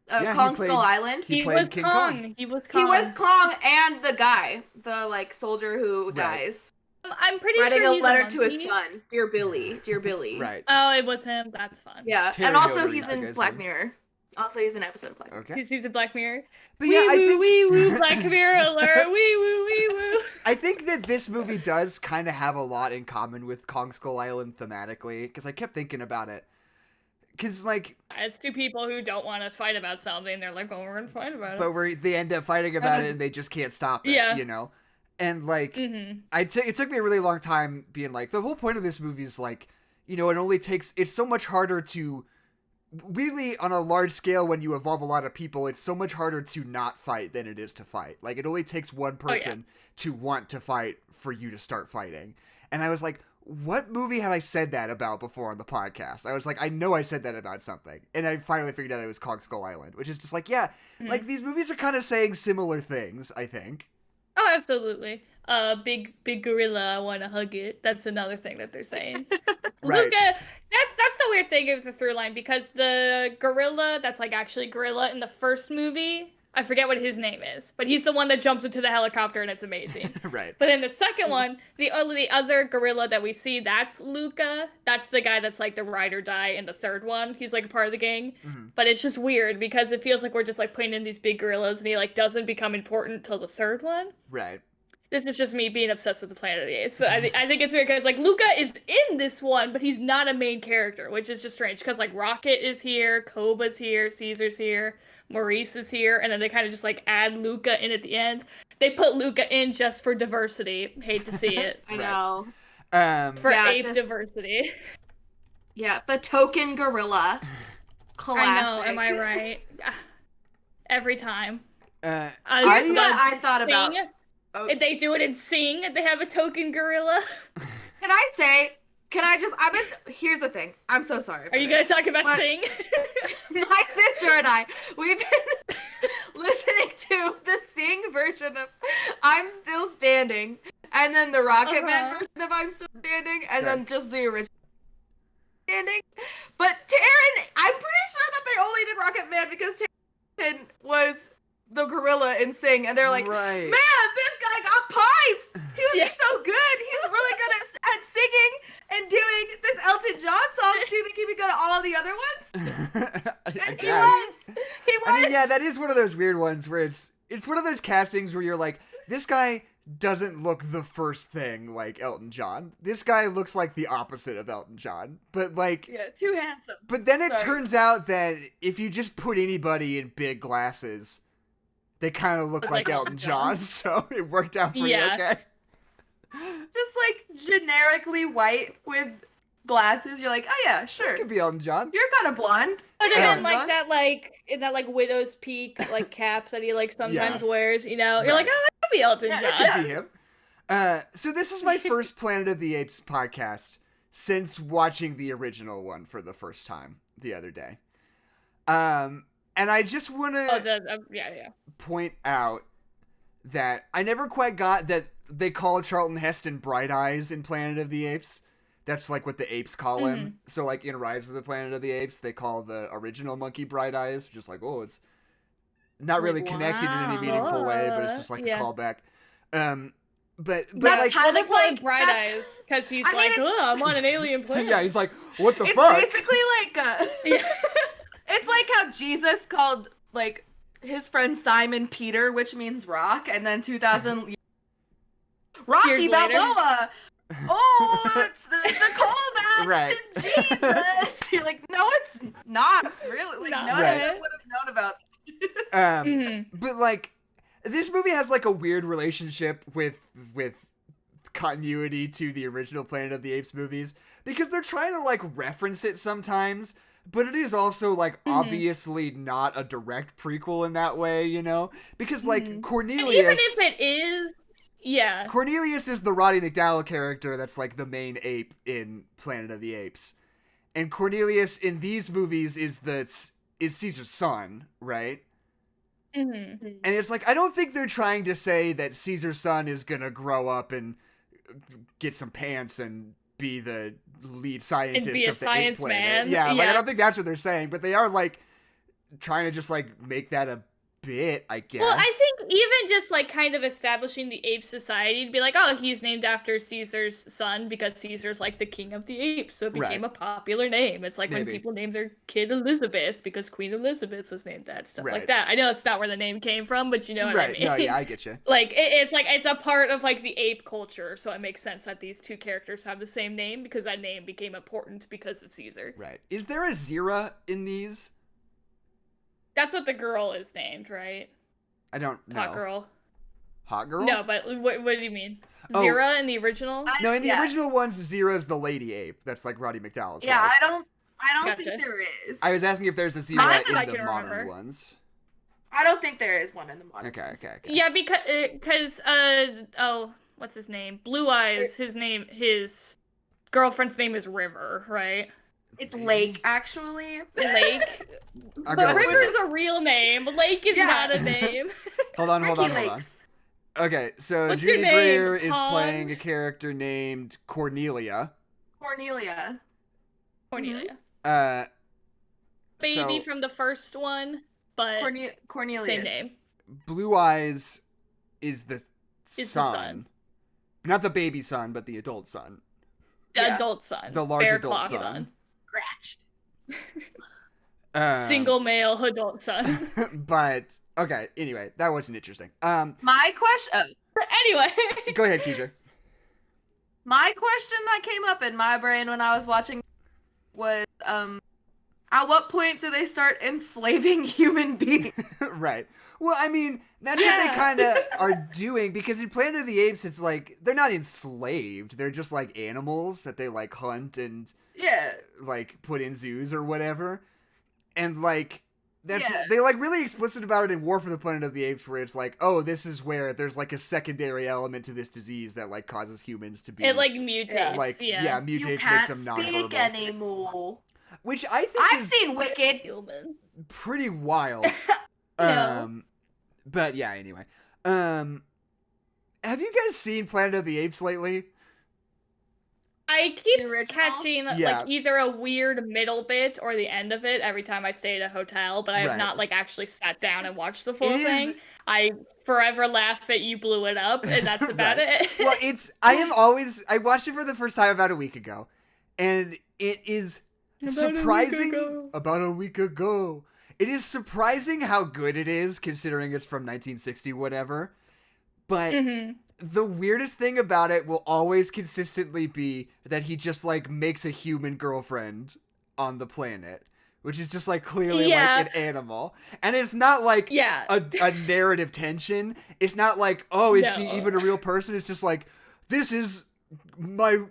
Kong Skull Island. He was Kong. He was Kong and the guy, the like soldier who dies. I'm pretty writing sure he's a letter to his son, dear Billy, dear Billy. Right. Oh, it was him. That's fun. Yeah, and also he's in Black Mirror. Also, he's in an episode of Black Mirror. Okay. He's in Black Mirror. But yeah, I think wee woo, Black Mirror alert, wee woo, wee woo. I think that this movie does kind of have a lot in common with Kong Skull Island thematically, because I kept thinking about it. Because, like... It's two people who don't want to fight about something. They're like, oh, we're going to fight about it. But they end up fighting about it, and they just can't stop it, you know? And, like, it took me a really long time being like, the whole point of this movie is, like, you know, it's so much harder to... Really, on a large scale, when you involve a lot of people, it's so much harder to not fight than it is to fight. Like, it only takes one person to want to fight for you to start fighting. And I was like, what movie have I said that about before on the podcast? I was like, I know I said that about something. And I finally figured out it was Kong Skull Island, which is just like, like, these movies are kind of saying similar things, I think. Oh, absolutely. Big gorilla, I want to hug it. That's another thing that they're saying. Right. Luca, that's the weird thing of the through line, because the gorilla that's like actually gorilla in the first movie, I forget what his name is, but he's the one that jumps into the helicopter and it's amazing. Right. But in the second one, the other gorilla that we see, that's Luca. That's the guy that's like the ride or die in the third one. He's like a part of the gang. Mm-hmm. But it's just weird because it feels like we're just like putting in these big gorillas and he like doesn't become important till the third one. Right. This is just me being obsessed with the Planet of the Apes. So I think it's weird because like Luca is in this one, but he's not a main character, which is just strange because like Rocket is here, Koba's here, Caesar's here, Maurice is here, and then they kind of just like add Luca in at the end. They put Luca in just for diversity. Hate to see it. I know. It's for ape diversity. Yeah, the token gorilla. Classic. I know. Am I right? Every time. I thought about. Oh. If they do it in Sing, they have a token gorilla. Here's the thing. I'm so sorry. Are you going to talk about Sing? My sister and I, we've been listening to the Sing version of I'm Still Standing, and then the Rocket Man version of I'm Still Standing, and then just the original Standing. But Taron, I'm pretty sure that they only did Rocket Man because Taron was the gorilla in Sing, and they're like, man, this guy got pipes. He would be so good. He's really good at singing and doing this Elton John song. Do you think he'd be good at all the other ones? And he was. I mean, yeah, that is one of those weird ones where it's one of those castings where you're like, this guy doesn't look the first thing like Elton John. This guy looks like the opposite of Elton John. But like, yeah, too handsome. But then it turns out that if you just put anybody in big glasses, they kind of look like Elton John, so it worked out pretty okay. Just like generically white with glasses, you're like, oh yeah, sure. It could be Elton John. You're kind of blonde. But even like that, in that widow's peak like cap that he like sometimes wears, you know, you're like, oh, that could be Elton John. It could be him. So this is my first Planet of the Apes podcast since watching the original one for the first time the other day. And I just want to point out that I never quite got that they call Charlton Heston Bright Eyes in Planet of the Apes. That's like what the apes call him. So like in Rise of the Planet of the Apes, they call the original monkey Bright Eyes. Just like, oh, it's not really connected in any meaningful way, but it's just like a callback. But like how they call it Bright Eyes because he's I'm on an alien planet. Yeah, he's like, what the fuck? It's basically like it's like how Jesus called like his friend Simon Peter, which means rock, and then 2000 Rocky Balboa. Oh, it's a callback to Jesus. You're like, no, it's not really. Like, no one would have known about that. But like, this movie has like a weird relationship with continuity to the original Planet of the Apes movies because they're trying to like reference it sometimes, but it is also like obviously not a direct prequel in that way, you know? Because like Cornelius, and even if it is. Yeah. Cornelius is the Roddy McDowall character that's like the main ape in Planet of the Apes. And Cornelius in these movies is Caesar's son, right? And it's like, I don't think they're trying to say that Caesar's son is gonna grow up and get some pants and be the lead scientist and be a science man. Yeah, like I don't think that's what they're saying, but they are like trying to just like make that a bit, I guess. Well, I think even just like kind of establishing the ape society to be like, oh, he's named after Caesar's son because Caesar's like the king of the apes, so it became a popular name. It's like when people name their kid Elizabeth because Queen Elizabeth was named that, stuff like that. I know it's not where the name came from, but you know what I mean. No, yeah, I get you. Like it's like it's a part of like the ape culture, so it makes sense that these two characters have the same name because that name became important because of Caesar. Right. Is there a Zira in these? That's what the girl is named, right? I don't know. Hot girl. Hot girl? No, but what do you mean? Zira in the original? No, in the original ones, Zira's the lady ape. That's like Roddy McDowall's wife. I don't think there is. I was asking if there's a Zira in the modern ones. I don't think there is one in the modern ones. Okay. Yeah, because what's his name? Blue Eyes, his girlfriend's name is River, right? It's Lake, actually. Lake. But River's a real name. Lake is not a name. Hold on. Okay, so What's Judy your name? Greer is playing a character named Cornelia. Baby from the first one, but Cornelius. Same name. Blue Eyes is the son. Not the baby son, but the adult son. The adult son. The large Bear adult Claw son. Scratched. Single male adult son. But okay, anyway, that wasn't interesting. My question. Anyway, go ahead, Kezia. My question that came up in my brain when I was watching was, at what point do they start enslaving human beings? Right. Well, I mean, that's what they kind of are doing, because in Planet of the Apes, it's like, they're not enslaved. They're just like animals that they like hunt and like put in zoos or whatever. And like, they like really explicit about it in War for the Planet of the Apes, where it's like, oh, this is where there's like a secondary element to this disease that like causes humans to be. It like mutates. Like, mutates, you makes can't them non-verbal. speak anymore. Which I think I've seen Wicked. Pretty wild. But yeah, anyway. Have you guys seen Planet of the Apes lately? I keep catching like either a weird middle bit or the end of it every time I stay at a hotel, but I have not like actually sat down and watched the full thing. I forever laugh at You Blew It Up, and that's about it. Well, I watched it for the first time about a week ago, and it is surprising. About a week ago. It is surprising how good it is, considering it's from 1960 whatever. But the weirdest thing about it will always consistently be that he just like makes a human girlfriend on the planet, which is just like clearly like an animal. And it's not like a narrative tension. It's not like, oh, is she even a real person? It's just like, this is my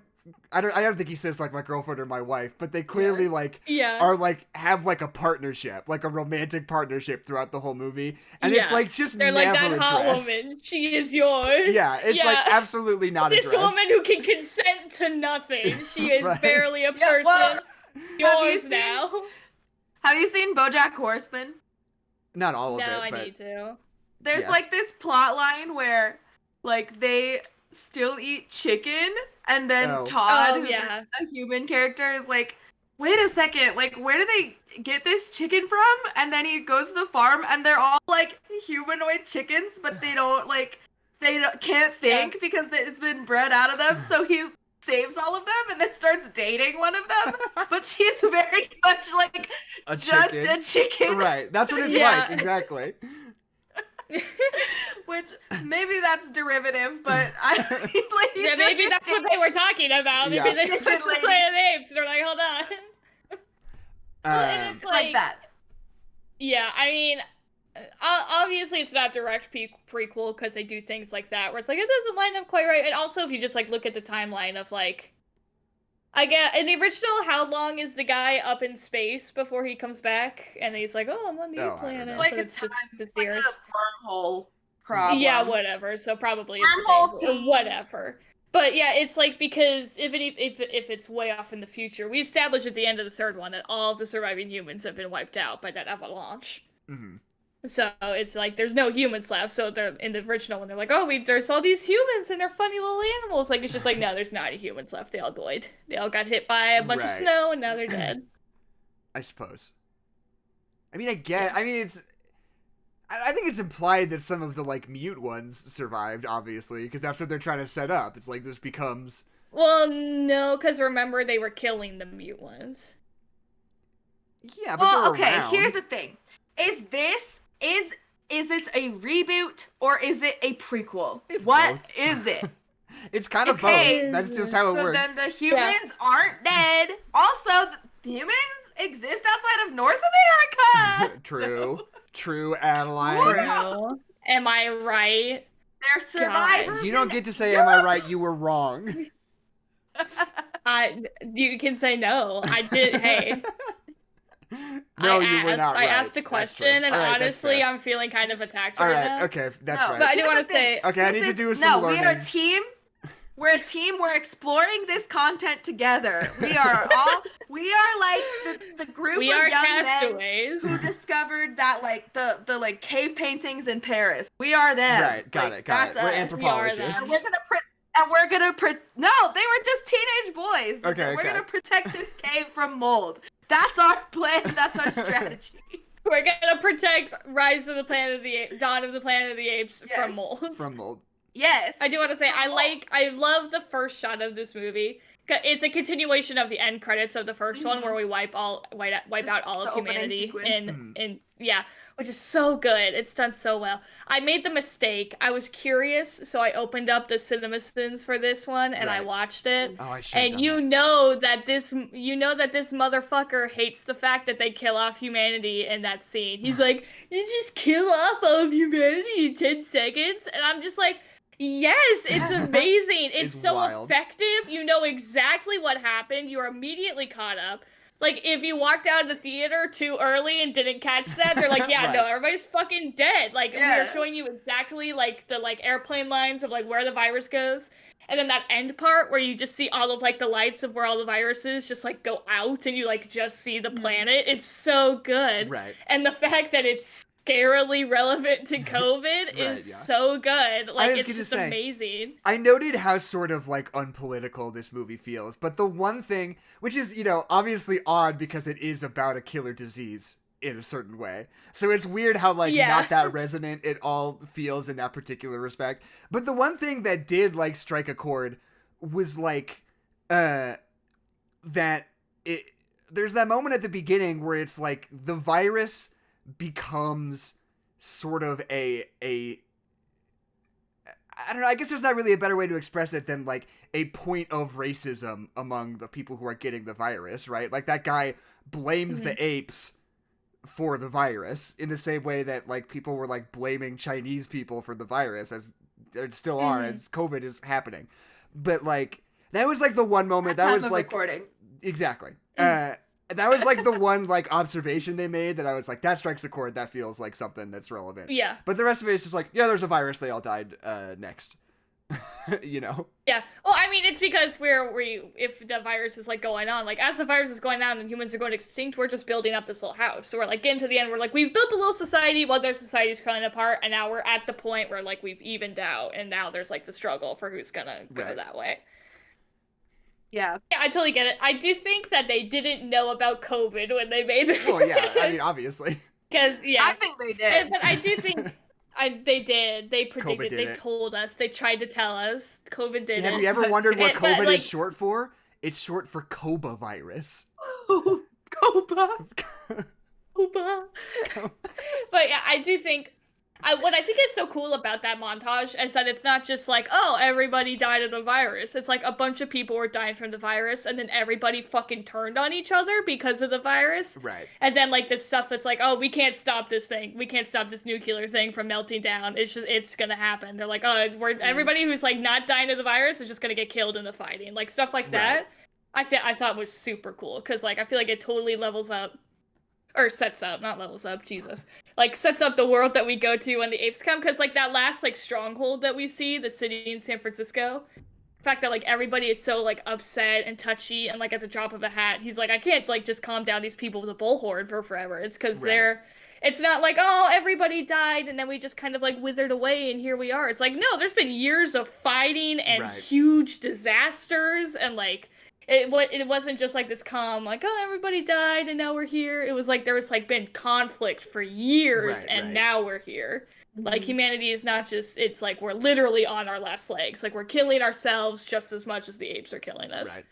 I don't think he says like my girlfriend or my wife, but they clearly are like have like a partnership, like a romantic partnership throughout the whole movie, and it's like just they're never like that addressed. hot woman, she is yours. Yeah, it's like absolutely not this addressed. woman who can consent to nothing. She is Right. barely a person. Yours now. Have you seen BoJack Horseman? Not all of it. No, I but need to. There's like this plot line where like they still eat chicken, and then Todd, who's like a human character, is like, wait a second, like where do they get this chicken from? And then he goes to the farm and they're all like humanoid chickens, but they can't think because it's been bred out of them. So he saves all of them and then starts dating one of them, but she's very much like a chicken. Right, that's what it's like, exactly. Which maybe that's derivative, but maybe that's what they were talking about. Maybe they watched the Planet of the Apes and they're like, hold on. And it's like that. Yeah, I mean, obviously it's not direct prequel because they do things like that where it's like it doesn't line up quite right. And also if you just like look at the timeline of like, I get in the original, how long is the guy up in space before he comes back? And he's like, "Oh, I'm on the planet." Like it's like a wormhole problem. Yeah, whatever. So probably it's or whatever. But yeah, it's like because if it's way off in the future, we established at the end of the third one that all of the surviving humans have been wiped out by that avalanche. Mm-hmm. So it's like there's no humans left. So they're in the original one. They're like, oh, there's all these humans and they're funny little animals. Like it's just like no, there's not any humans left. They all died. They all got hit by a bunch of snow and now they're dead. I suppose. I mean, I think it's implied that some of the like mute ones survived, obviously, because that's what they're trying to set up. It's like this becomes. Well, no, because remember they were killing the mute ones. Yeah, but they're around. Here's the thing: is this a reboot or is it a prequel? What is it? It's kind of both. That's just how it works. So then the humans aren't dead. Also, the humans exist outside of North America. True, Adeline. True. Am I right? They're survivors. You don't get to say, "Am I right?" You were wrong. You can say no. I did. Hey. No, you were not right. I asked a question, and honestly, I'm feeling kind of attacked right now. All right, okay, that's right. But I do want to say... Okay, I need to do some learning. We are a team. We're a team. We're exploring this content together. We are like the group of young castaways men who discovered that like the like cave paintings in Paris. We are them. Right, got it. We're anthropologists. And we're gonna no, they were just teenage boys. Okay, we're gonna protect this cave from mold. That's our plan. That's our strategy. We're gonna protect Dawn of the Planet of the Apes from mold. From mold. Yes. I do want to say I love the first shot of this movie. It's a continuation of the end credits of the first one where we wipe out all of humanity which is so good. It's done so well. I made the mistake. I was curious, so I opened up the Cinemasins for this one and I watched it. Oh, I should. And you know that this motherfucker hates the fact that they kill off humanity in that scene. He's like, "You just kill off all of humanity in 10 seconds?" And I'm just like, yes, it's amazing. It's so wild. Effective. You know exactly what happened. You're immediately caught up. Like, if you walked out of the theater too early and didn't catch that, they're like, yeah, no, everybody's fucking dead. Like, we are showing you exactly, like, the, like, airplane lines of, like, where the virus goes. And then that end part where you just see all of, like, the lights of where all the viruses just, like, go out and you, like, just see the planet. It's so good. Right. And the fact that it's scarily relevant to COVID is so good. Like, it's just amazing. I noted how sort of, like, unpolitical this movie feels, but the one thing, which is, you know, obviously odd because it is about a killer disease in a certain way. So it's weird how, like, not that resonant it all feels in that particular respect. But the one thing that did, like, strike a chord was, like, there's that moment at the beginning where it's, like, the virus becomes sort of I don't know, I guess there's not really a better way to express it than like a point of racism among the people who are getting the virus, right? Like that guy blames the apes for the virus in the same way that like people were like blaming Chinese people for the virus, as there still are as COVID is happening. But like That was like the one moment that was like recording. Exactly. That was like the one like observation they made that I was like, that strikes a chord. That feels like something that's relevant. Yeah. But the rest of it is just like, yeah, there's a virus. They all died next. You know? Yeah. Well, I mean, it's because if the virus is like going on, like as the virus is going on and humans are going extinct, we're just building up this little house. So we're like getting to the end. We're like, we've built a little society while their society's falling apart, and now we're at the point where like we've evened out, and now there's like the struggle for who's gonna go that way. Yeah. Yeah, I totally get it. I do think that they didn't know about COVID when they made this. Well, yeah. I mean, obviously. Because I think they did. But I do think. They did. They predicted. They told us. They tried to tell us. COVID did it. Have you ever wondered what COVID is short for? It's short for Koba virus. Koba. Koba. But yeah, I do think... what I think is so cool about that montage is that it's not just like, oh, everybody died of the virus. It's like a bunch of people were dying from the virus, and then everybody fucking turned on each other because of the virus. Right. And then like this stuff that's like, oh, we can't stop this thing. We can't stop this nuclear thing from melting down. It's gonna happen. They're like, oh, everybody who's like not dying of the virus is just gonna get killed in the fighting. Like stuff like that. I thought was super cool because like I feel like it totally levels up. Or sets up, not levels up, Jesus. Like, sets up the world that we go to when the apes come. Because, like, that last, like, stronghold that we see, the city in San Francisco, the fact that, like, everybody is so, like, upset and touchy and, like, at the drop of a hat, he's like, I can't, like, just calm down these people with a bullhorn for forever. It's because it's not like, oh, everybody died and then we just kind of, like, withered away and here we are. It's like, no, there's been years of fighting and huge disasters and, like... It wasn't just like this calm, like, oh, everybody died and now we're here. It was like there was like been conflict for years and now we're here. Like humanity is not just, it's like we're literally on our last legs. Like we're killing ourselves just as much as the apes are killing us. Right.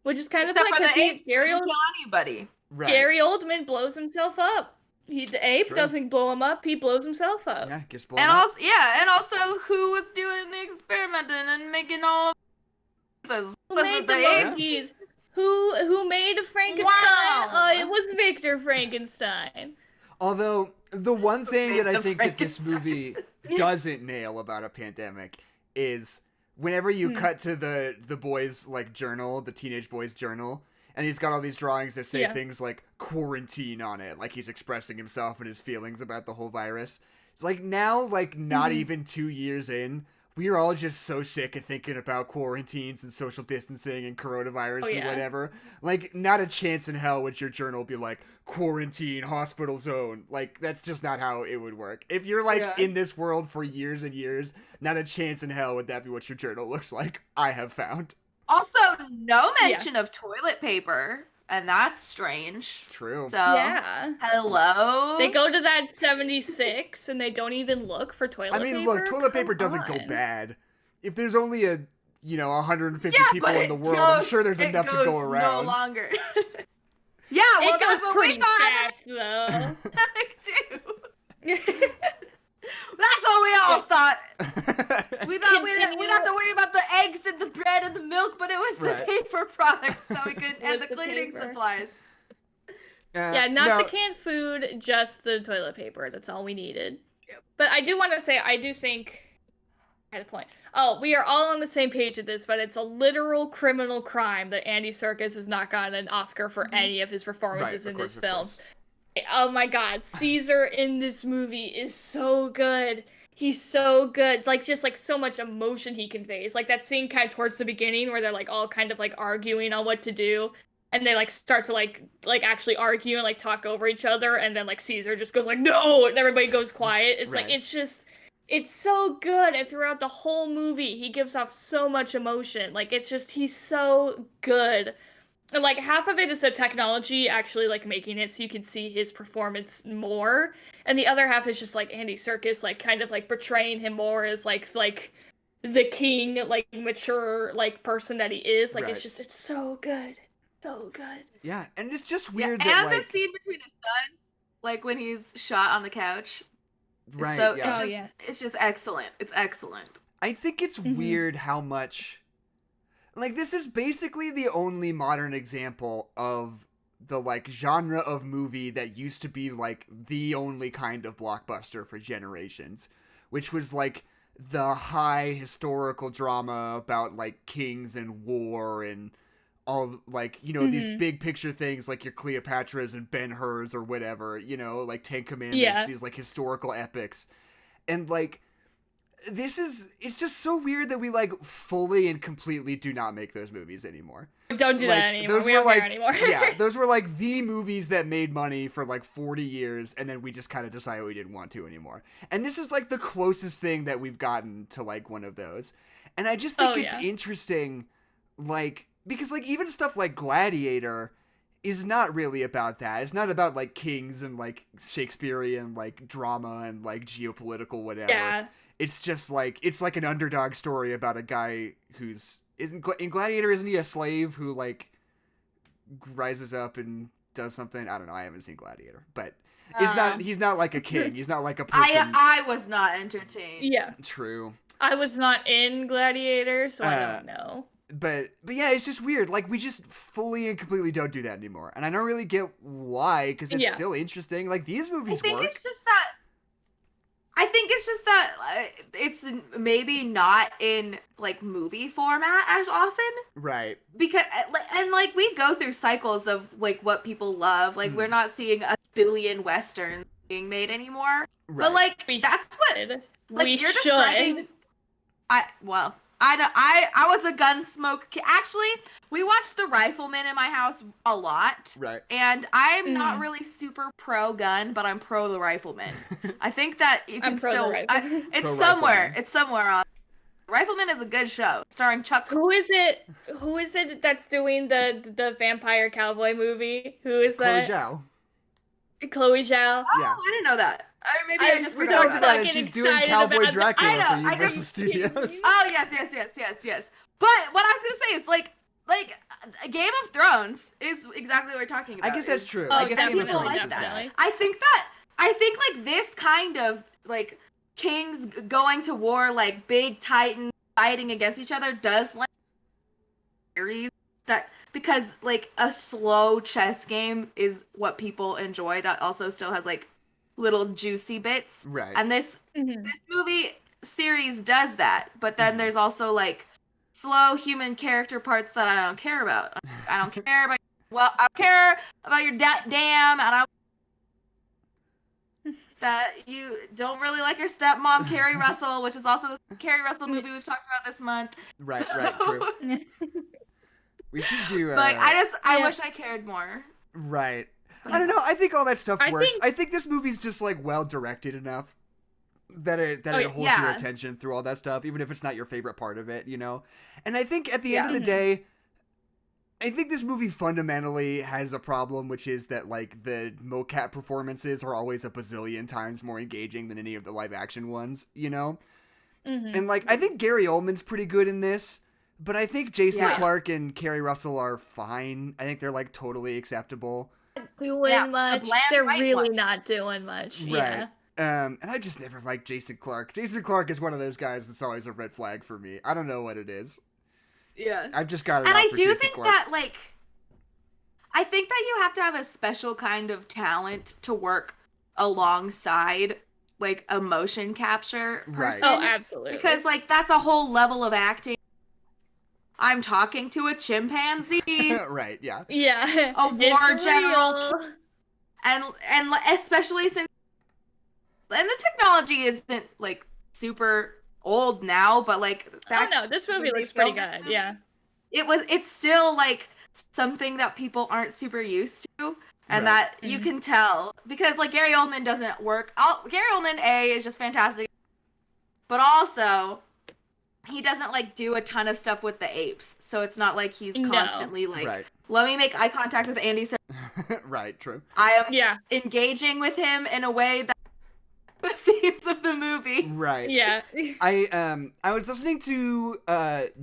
Which is kind Except of like because Gary didn't kill anybody. Right. Gary Oldman blows himself up. The ape doesn't blow him up, he blows himself up. Yeah, gets blown up. And also who was doing the experimenting and making all who made the monkeys? Who made Frankenstein? Wow. It was Victor Frankenstein. Although the one thing that I think that this movie doesn't nail about a pandemic is whenever you cut to the boy's like journal, the teenage boy's journal, and he's got all these drawings that say things like quarantine on it, like he's expressing himself and his feelings about the whole virus. It's like now, like not even 2 years in, we are all just so sick of thinking about quarantines and social distancing and coronavirus and whatever. Like, not a chance in hell would your journal be like, quarantine, hospital zone. Like, that's just not how it would work. If you're, like, in this world for years and years, not a chance in hell would that be what your journal looks like, I have found. Also, no mention of toilet paper. And that's strange. True. So, hello? They go to that 76 and they don't even look for toilet paper? I mean, look, toilet paper doesn't go bad. If there's only 150 people in the world, I'm sure there's enough to go around. No longer. Yeah, well, it goes pretty fast, though. too. That's what we all thought. We thought we didn't have to worry about the eggs and the bread and the milk, but it was the paper products that we could, and the cleaning supplies. Not the canned food, just the toilet paper. That's all we needed. Yep. But I do want to say, I do think I had a point. Oh, we are all on the same page with this, but it's a literal criminal crime that Andy Serkis has not gotten an Oscar for any of his performances in his films. Oh my god, Caesar in this movie is so good. He's so good. Like, just, like, so much emotion he conveys. Like, that scene kind of towards the beginning where they're, like, all kind of, like, arguing on what to do. And they, like, start to, like actually argue and, like, talk over each other. And then, like, Caesar just goes, like, no! And everybody goes quiet. It's, like, it's just... It's so good. And throughout the whole movie, he gives off so much emotion. Like, it's just... He's so good. And, like, half of it is the technology actually, like, making it so you can see his performance more. And the other half is just, like, Andy Serkis, like, kind of, like, portraying him more as, like, the king, like, mature, like, person that he is. Like, it's just, it's so good. So good. Yeah, and it's just weird that, and the scene between his son, like, when he's shot on the couch. Right, so it's just excellent. It's excellent. I think it's weird how much... Like, this is basically the only modern example of the, like, genre of movie that used to be, like, the only kind of blockbuster for generations. Which was, like, the high historical drama about like kings and war and all like, you know, these big picture things like your Cleopatras and Ben-Hurs or whatever, you know, like Ten Commandments, these like historical epics. And like, it's just so weird that we like fully and completely do not make those movies anymore. Don't do like, that anymore. We don't care anymore. Yeah, those were like the movies that made money for like 40 years, and then we just kind of decided we didn't want to anymore. And this is like the closest thing that we've gotten to like one of those. And I just think it's interesting, like, because like even stuff like Gladiator is not really about that. It's not about like kings and like Shakespearean like drama and like geopolitical whatever. Yeah. It's just like, it's like an underdog story about a guy who's, in Gladiator, isn't he a slave who like rises up and does something? I don't know. I haven't seen Gladiator, but he's not like a king. He's not like a person. I was not entertained. Yeah. True. I was not in Gladiator, so I don't know. But yeah, it's just weird. Like, we just fully and completely don't do that anymore. And I don't really get why, because it's still interesting. Like, these movies work. I think it's just that it's maybe not in like movie format as often. Right. Because and like we go through cycles of like what people love. Like we're not seeing a billion westerns being made anymore. Right. But like that's what like we you're should. describing. I was a Gunsmoke kid. Actually, we watched The Rifleman in my house a lot. Right. And I'm not really super pro gun, but I'm pro The Rifleman. I think that you can still. It's pro somewhere. Rifleman. It's somewhere on. Rifleman is a good show, starring Chuck. Who is it that's doing the vampire cowboy movie? Who is that? Chloe Zhao. Oh, yeah. I didn't know that. Or maybe I just we talked about it. She's doing Cowboy Dracula for Universal Studios. Oh yes. But what I was gonna say is like Game of Thrones is exactly what we're talking about. I guess that's true. Oh, I guess Game of Thrones like is that. I think like this kind of like kings going to war, like big titans fighting against each other, does like series that. Because, like, a slow chess game is what people enjoy that also still has, like, little juicy bits. Right. And this movie series does that. But then there's also, like, slow human character parts that I don't care about. I don't care about... Well, I care about your dam, and that you don't really like your stepmom, Carrie Russell, which is also the Carrie Russell movie we've talked about this month. Right, true. We should do. Like I wish I cared more. Right. I don't know. I think all that stuff works. I think this movie's just like well directed enough that it holds your attention through all that stuff, even if it's not your favorite part of it, you know. And I think at the end of the day, I think this movie fundamentally has a problem, which is that like the mocap performances are always a bazillion times more engaging than any of the live action ones, you know. And like I think Gary Oldman's pretty good in this. But I think Jason Clarke and Carrie Russell are fine. I think they're like totally acceptable. Doing much. They're really not doing much. Right. Yeah. And I just never liked Jason Clarke. Jason Clarke is one of those guys that's always a red flag for me. I don't know what it is. Yeah. I've just got it. And I do think that like, I think that you have to have a special kind of talent to work alongside like a motion capture person. Oh, absolutely. Because like that's a whole level of acting. I'm talking to a chimpanzee. Right, yeah. Yeah. A war general. And especially since and the technology isn't like super old now, but like back this movie looks pretty good. Yeah. It's still like something that people aren't super used to. And that you can tell. Because like Gary Oldman doesn't work. Gary Oldman is just fantastic. But also he doesn't like do a ton of stuff with the apes, so it's not like he's constantly like, let me make eye contact with Andy. Right, true. I am engaging with him in a way that the themes of the movie. Right. Yeah. I was listening to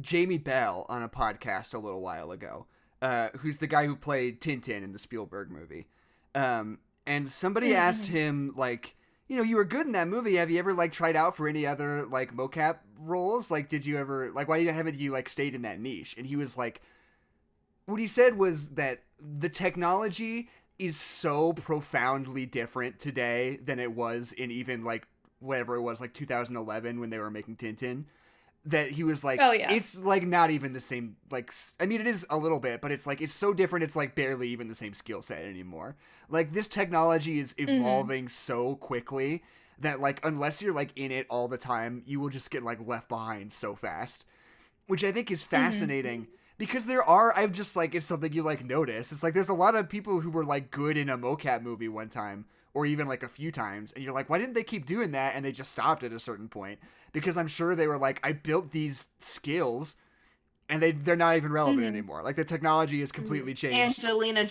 Jamie Bell on a podcast a little while ago, who's the guy who played Tintin in the Spielberg movie, and somebody asked him like, you know, you were good in that movie. Have you ever like tried out for any other like mocap roles? Like, did you ever like why haven't you like stayed in that niche? And he was like, what he said was that the technology is so profoundly different today than it was in even like whatever it was, like 2011 when they were making Tintin, that he was like, it's like not even the same, like, I mean, it is a little bit, but it's like, it's so different, it's like barely even the same skill set anymore. Like, this technology is evolving so quickly that, like, unless you're, like, in it all the time, you will just get, like, left behind so fast. Which I think is fascinating, because I've just, like, it's something you, like, notice. It's like, there's a lot of people who were, like, good in a mocap movie one time, or even, like, a few times, and you're like, why didn't they keep doing that? And they just stopped at a certain point. Because I'm sure they were like, I built these skills, and they're not even relevant anymore. Like, the technology has completely changed. Angelina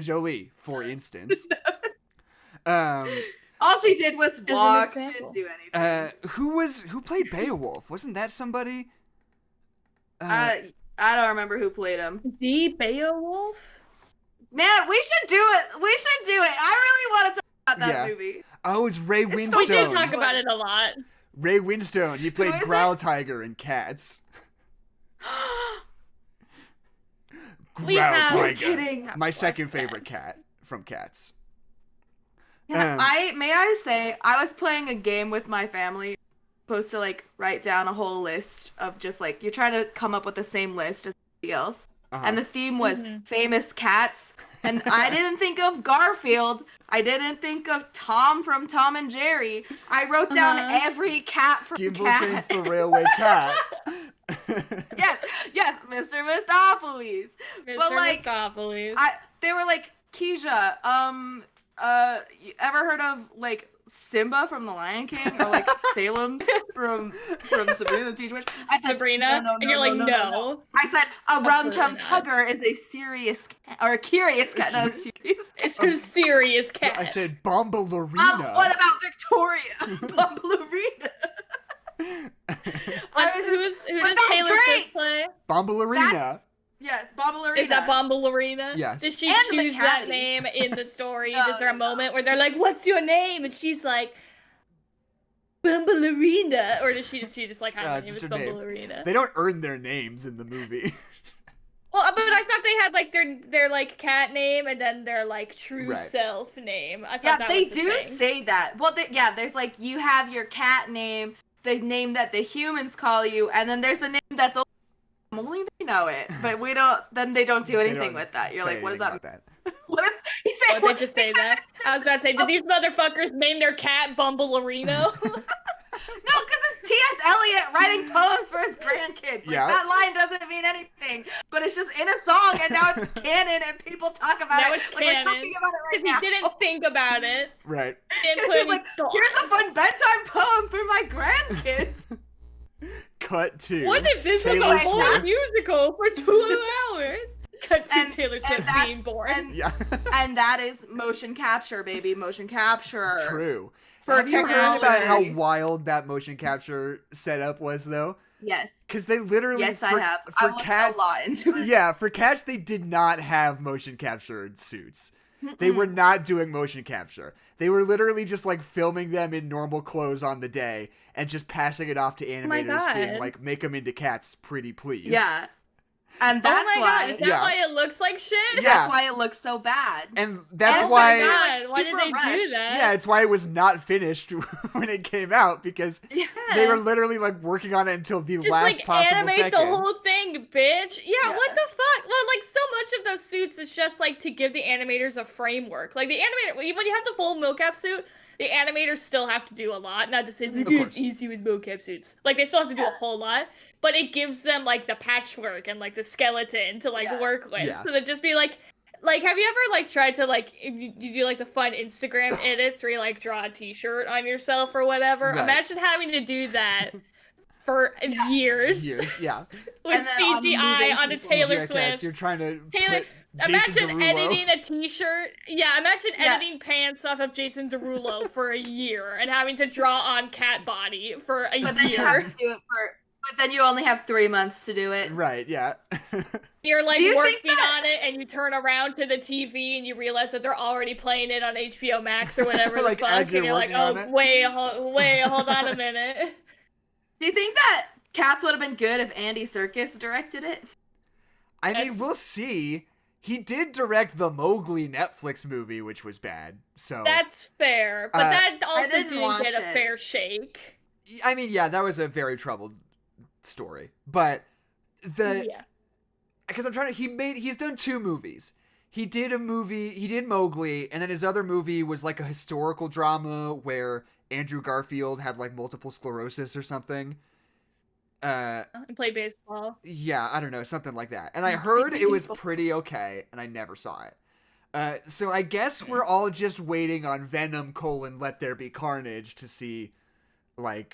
Jolie, for instance. All she did was walk. She didn't do anything. Who played Beowulf? Wasn't that somebody? I don't remember who played him. The Beowulf? Man, we should do it. I really want to talk about that movie. Oh, it's Ray Winstone. We did talk about it a lot. Ray Winstone. He played Growl Tiger in Cats. Growl Tiger. My second favorite cat from Cats. Yeah, I say, I was playing a game with my family, supposed to like write down a whole list of just like, you're trying to come up with the same list as somebody else. And the theme was famous cats. And I didn't think of Garfield. I didn't think of Tom from Tom and Jerry. I wrote down every cat from Cats. the Railway Cat. yes, Mr. Mistopheles. But like, Mistopheles. They were like, Kezia, you ever heard of like Simba from The Lion King, or like Salem from Sabrina the Teenage Witch? I said Sabrina, no, and you're like, no. I said a rum-tum tugger is a serious cat, or a curious cat, not a serious cat. It's a serious cat. I said Bombalurina. What about Victoria? Bombalurina. Who does Taylor Swift play? Bombalurina. Yes, Bombalurina. Is that Bombalurina? Yes. Does she choose that name in the story? Is there a moment where they're like, "What's your name?" and she's like, "Bombalurina," or does she just like have her name as Bombalurina? They don't earn their names in the movie. Well, but I thought they had like their like cat name and then their like true self name. I thought that was the they do say that. Well, there's like, you have your cat name, the name that the humans call you, and then there's a name that's only they know it, but we don't. Then they don't do anything with that. You're like, what is that? What is? You say? They just say that? I was about to say, did these motherfuckers name their cat Bumblearino? No, because it's T.S. Eliot writing poems for his grandkids. Like, that line doesn't mean anything, but it's just in a song, and now it's canon, and people talk about it. Now it's canon. We're talking about it right now. Because he didn't think about it. Right. He's like, here's a fun bedtime poem for my grandkids. Cut to what if this was a whole musical for 2 hours? Cut to Taylor Swift being born. And that is motion capture, baby. Motion capture. True. Have you heard about how wild that motion capture setup was, though? Yes. Because they literally... Yes, I have. For I Cats, looked a lot into it. Yeah, for Cats, they did not have motion captured suits. They were not doing motion capture. They were literally just, like, filming them in normal clothes on the day and just passing it off to animators being like, make them into cats, pretty please. Yeah. And that's why. God, is that why it looks like shit? Yeah. That's why it looks so bad. And that's why. God, why did they do that? Yeah, it's why it was not finished when it came out, because they were literally like working on it until the last possible second. Just like animate the whole thing, bitch. Yeah, what the fuck? Well, like so much of those suits is just like to give the animators a framework. Like the animator, when you have the full mocap suit, the animators still have to do a lot. Not to say it's easy with mocap suits. Like they still have to do a whole lot. But it gives them, like, the patchwork and, like, the skeleton to, like, work with. Yeah. So they'd just be, like, have you ever, like, tried to, like, you do, like, the fun Instagram edits where you, like, draw a t-shirt on yourself or whatever? Right. Imagine having to do that for years. Yeah. With CGI on a Taylor Swift. You're trying to imagine Derulo. editing a t-shirt. Yeah, imagine editing pants off of Jason Derulo for a year and having to draw on cat body for a year. But then you have to do it But then you only have 3 months to do it. Right, yeah. You're like working on it and you turn around to the TV and you realize that they're already playing it on HBO Max or whatever like, the fuck. And you're like, oh, wait, hold on a minute. Do you think that Cats would have been good if Andy Serkis directed it? I mean, we'll see. He did direct the Mowgli Netflix movie, which was bad. So that's fair, but that also didn't get a fair shake. I mean, yeah, that was a very troubled story, but because I'm trying to, he's done 2 movies. He did Mowgli, and then his other movie was like a historical drama where Andrew Garfield had like multiple sclerosis or something. And played baseball. Yeah, I don't know, something like that. And I heard it was pretty okay, and I never saw it. So I guess we're all just waiting on Venom: Let There Be Carnage to see Andy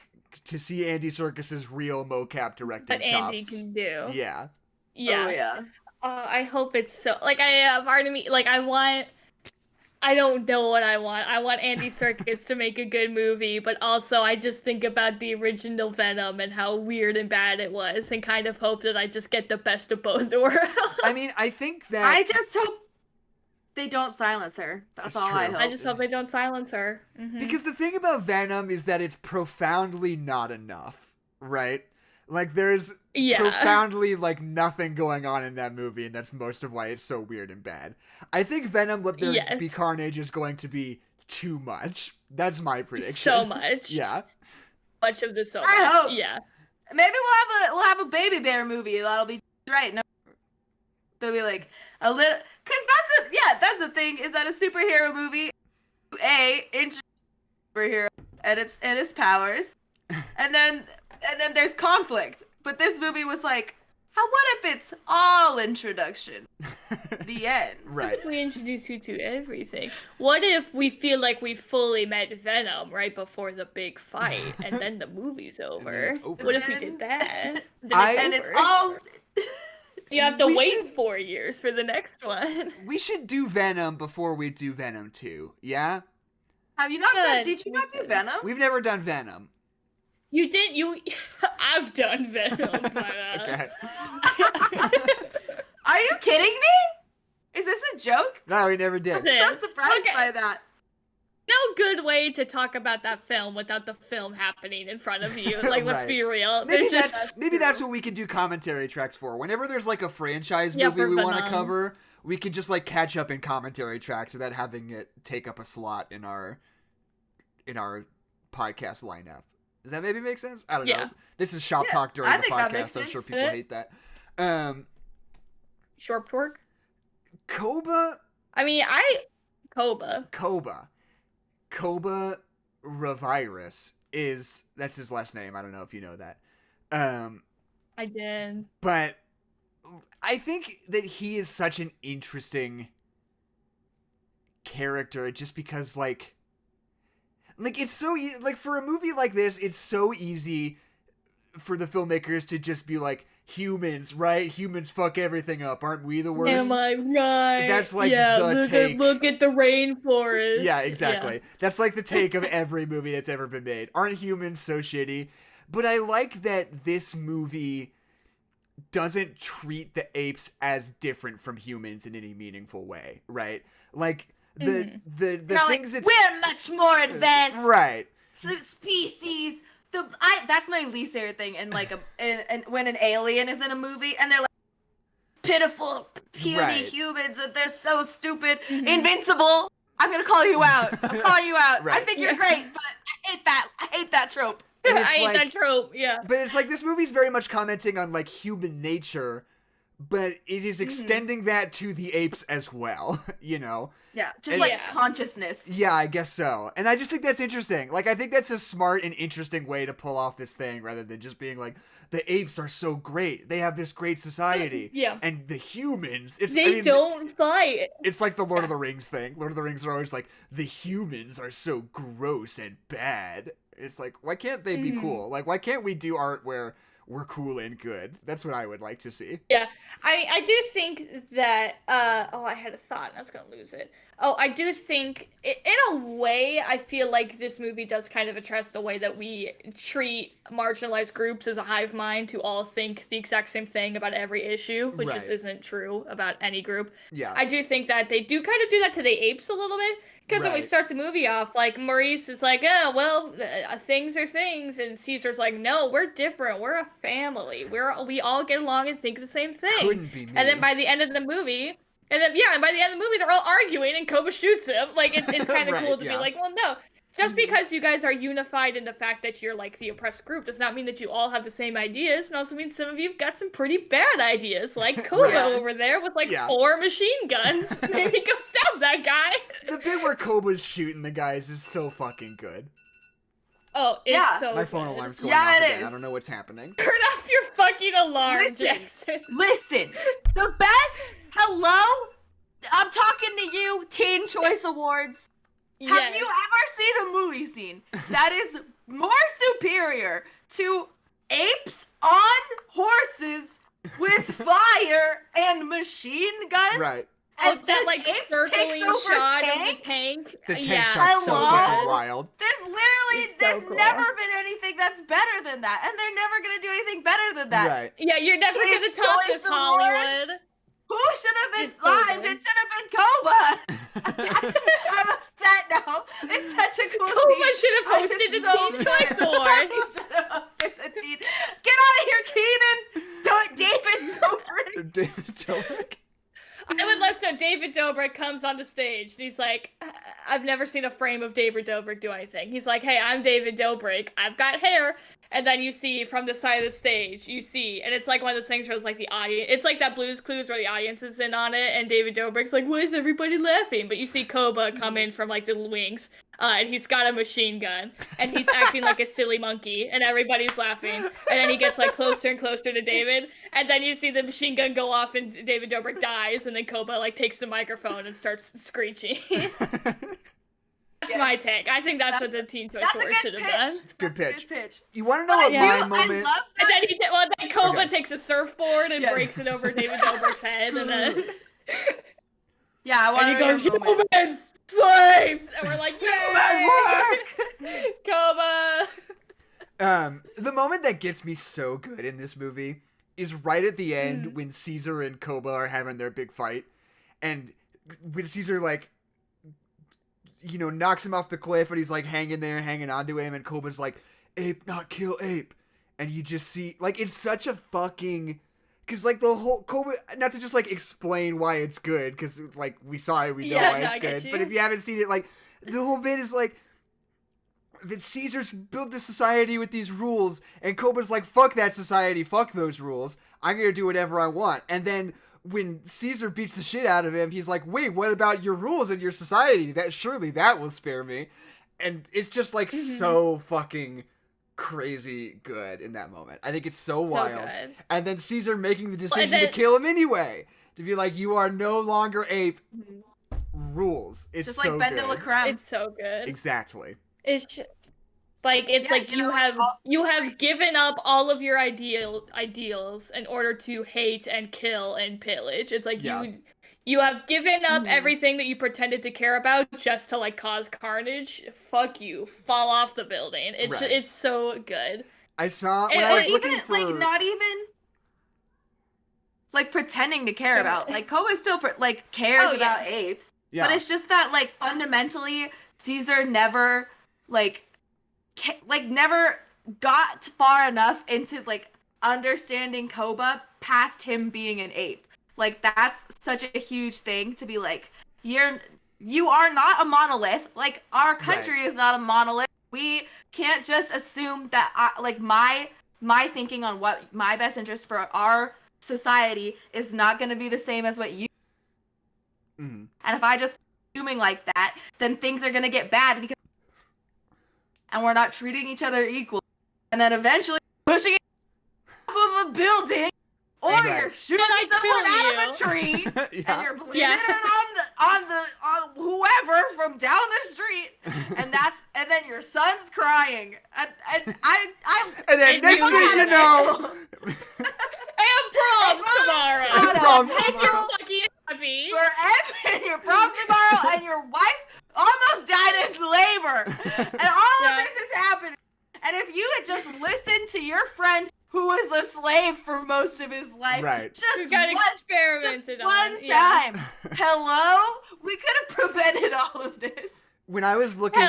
Serkis's real mocap directing chops. What Andy can do. Yeah. Yeah. Oh, yeah. I hope it's so, like, part of me, like, I don't know what I want. I want Andy Serkis to make a good movie, but also I just think about the original Venom and how weird and bad it was, and kind of hope that I just get the best of both worlds. I mean, I think that... I just hope they don't silence her. That's all I hope. I just hope they don't silence her. Mm-hmm. Because the thing about Venom is that it's profoundly not enough, right? Like, there's profoundly, like, nothing going on in that movie, and that's most of why it's so weird and bad. I think Venom: Let There Be Carnage is going to be too much. That's my prediction. So much. Yeah. Much of the so I much. hope. Yeah. Maybe we'll have a Baby Bear movie. That'll be right. No, they'll be like a little, because that's the thing, is that a superhero movie, superhero and its powers, and then there's conflict. But this movie was like, what if it's all introduction? The end. Right. We introduce you to everything. What if we feel like we fully met Venom right before the big fight, and then the movie's over? What if we did that? It's all... You have to wait 4 years for the next one. We should do Venom before we do Venom 2, yeah? Have you not done... Did you not do Venom? We've never done Venom. You did, I've done Venom, but, Okay. Are you kidding me? Is this a joke? No, we never did. I'm so surprised by that. No good way to talk about that film without the film happening in front of you. Like, let's be real. Maybe that's what we could do commentary tracks for. Whenever there's, like, a franchise movie we want to cover, we could just, like, catch up in commentary tracks without having it take up a slot in our podcast lineup. Does that maybe make sense? I don't know. This is shop talk during the podcast. I'm sure people hate that. Short torque? Koba? I mean, Koba Revirus that's his last name. I don't know if you know that. I did. But I think that he is such an interesting character just because, like it's so like, for a movie like this, it's so easy for the filmmakers to just be like, humans, right? Humans fuck everything up. Aren't we the worst? Am I right? That's like the take. Look at the rainforest. Yeah, exactly. Yeah. That's like the take of every movie that's ever been made. Aren't humans so shitty? But I like that this movie doesn't treat the apes as different from humans in any meaningful way, right? Like, the things it's... We're much more advanced. Right. Species. That's my least favorite thing in, like, when an alien is in a movie and they're like, pitiful, puny humans, and they're so stupid, invincible. I'm gonna call you out. I'm calling you out. Right. I think you're great, but I hate that trope. I hate that trope, yeah. But it's like, this movie's very much commenting on, like, human nature, but it is extending that to the apes as well, you know? Yeah, just like consciousness. Yeah, I guess so. And I just think that's interesting. Like, I think that's a smart and interesting way to pull off this thing, rather than just being like, the apes are so great. They have this great society. Yeah. And the humans... don't fight. It's like the Lord of the Rings thing. Lord of the Rings are always like, the humans are so gross and bad. It's like, why can't they be cool? Like, why can't we do art where we're cool and good? That's what I would like to see. Yeah. I do think that, I had a thought and I was going to lose it. I do think, in a way, I feel like this movie does kind of address the way that we treat marginalized groups as a hive mind to all think the exact same thing about every issue, which just isn't true about any group. Yeah. I do think that they do kind of do that to the apes a little bit. Because when we start the movie off, like, Maurice is like, things are things, and Caesar's like, no, we're different, we're a family, we all get along and think the same thing. Couldn't be me. And then by the end of the movie, And then, and by the end of the movie, they're all arguing, and Koba shoots him. Like, it's kind of Right, cool to be like, well, no. Just because you guys are unified in the fact that you're, like, the oppressed group does not mean that you all have the same ideas. It also means some of you have got some pretty bad ideas, like Koba over there with, like, 4 machine guns. Maybe go stab that guy. The bit where Koba's shooting the guys is so fucking good. Oh, it's so My phone good. alarm's going off again. I don't know what's happening. Turn off your fucking alarm, Jackson. Listen. The best. Hello? I'm talking to you, Teen Choice Awards. Have you ever seen a movie scene that is more superior to apes on horses with fire and machine guns? Right. And that, like, circling shot of the tank. The tank shot's so fucking wild. There's never been anything that's better than that. And they're never going to do anything better than that. Right. Yeah, you're never going to top this, Hollywood. Who should have been slimed? It should have been Koba. I'm upset now. It's such a cool Koba should have hosted the Teen Choice Awards. He should have hosted the Teen. Get out of here, Keenan. David Dobrik. David Dobrik. I would love to. David Dobrik comes on the stage and he's like, I've never seen a frame of David Dobrik do anything. He's like, hey, I'm David Dobrik. I've got hair. And then you see from the side of the stage, and it's like one of those things where it's like the audience, it's like that Blue's Clues where the audience is in on it, and David Dobrik's like, why is everybody laughing? But you see Koba come in from like the wings, and he's got a machine gun, and he's acting like a silly monkey, and everybody's laughing. And then he gets like closer and closer to David, and then you see the machine gun go off, and David Dobrik dies, and then Koba like takes the microphone and starts screeching. That's my take. I think that's what the Teen Choice Award should have done. It's a good pitch. You want to know what my moment? And then Koba takes a surfboard and breaks it over David Dobrik's head, and then I want. And he goes, "Humans, slaves," and we're like, "Yay, Koba!" The moment that gets me so good in this movie is right at the end when Caesar and Koba are having their big fight, and when Caesar knocks him off the cliff, and he's like hanging onto him, and Koba's like, ape, not kill ape. And you just see, like, it's such a fucking, because, like, the whole Koba, not to just, like, explain why it's good, because, like, we saw it, we know why it's good, but if you haven't seen it, like, the whole bit is, like, that Caesar's built this society with these rules, and Koba's like, fuck that society, fuck those rules, I'm gonna do whatever I want. And then when Caesar beats the shit out of him, he's like, wait, what about your rules and your society? Surely that will spare me. And it's just like so fucking crazy good in that moment. I think it's so wild. Good. And then Caesar making the decision to kill him anyway. To be like, you are no longer ape. Rules. It's just so like Ben de la Creme. It's so good. Exactly. It's just like, it's like you have given up all of your ideals in order to hate and kill and pillage. It's like you have given up everything that you pretended to care about just to like cause carnage. Fuck you. Fall off the building. It's so good. I saw when I was looking for like not even like pretending to care about. Like Koba still cares about apes. Yeah. But it's just that like fundamentally Caesar never never got far enough into like understanding Koba past him being an ape. Like that's such a huge thing to be like, you are not a monolith. Like our country is not a monolith. We can't just assume that my thinking on what my best interest for our society is not going to be the same as what you. Mm-hmm. And if I just assuming like that, then things are going to get bad because and we're not treating each other equally. And then eventually pushing it off of a building, or you're shooting someone out of a tree, and you're bleeding it on whoever from down the street, and then your son's crying, and then next thing you know, and proms tomorrow. Proms tomorrow. You're fucking happy. Your proms tomorrow, and your wife almost died in labor, and all of this is happening. And if you had just listened to your friend who was a slave for most of his life, just one time, hello, we could have prevented all of this. When I was looking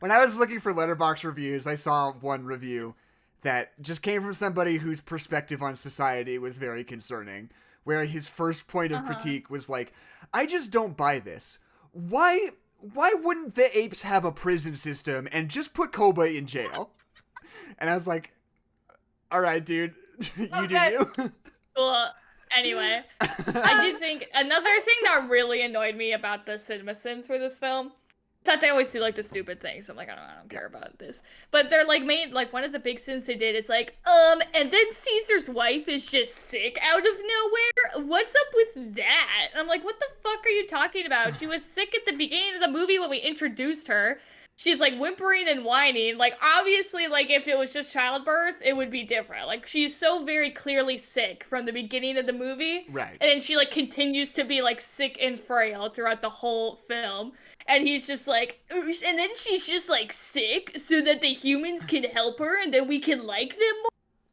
when I was looking for Letterboxd reviews, I saw one review that just came from somebody whose perspective on society was very concerning, where his first point of critique was like, I just don't buy this. Why wouldn't the apes have a prison system and just put Koba in jail? And I was like, all right, dude, you do you. Well, anyway, I did think another thing that really annoyed me about the Cinemasins for this film is that they always do like the stupid things. I'm like, I don't care about this. But they're like made like one of the big sins they did is like, and then Caesar's wife is just sick out of nowhere. What's up with that? And I'm like, what the fuck are you talking about? She was sick at the beginning of the movie when we introduced her. She's like whimpering and whining. Like obviously, like if it was just childbirth, it would be different. Like she's so very clearly sick from the beginning of the movie. Right. And then she like continues to be like sick and frail throughout the whole film. And he's just like, and then she's just like sick so that the humans can help her and then we can like them more.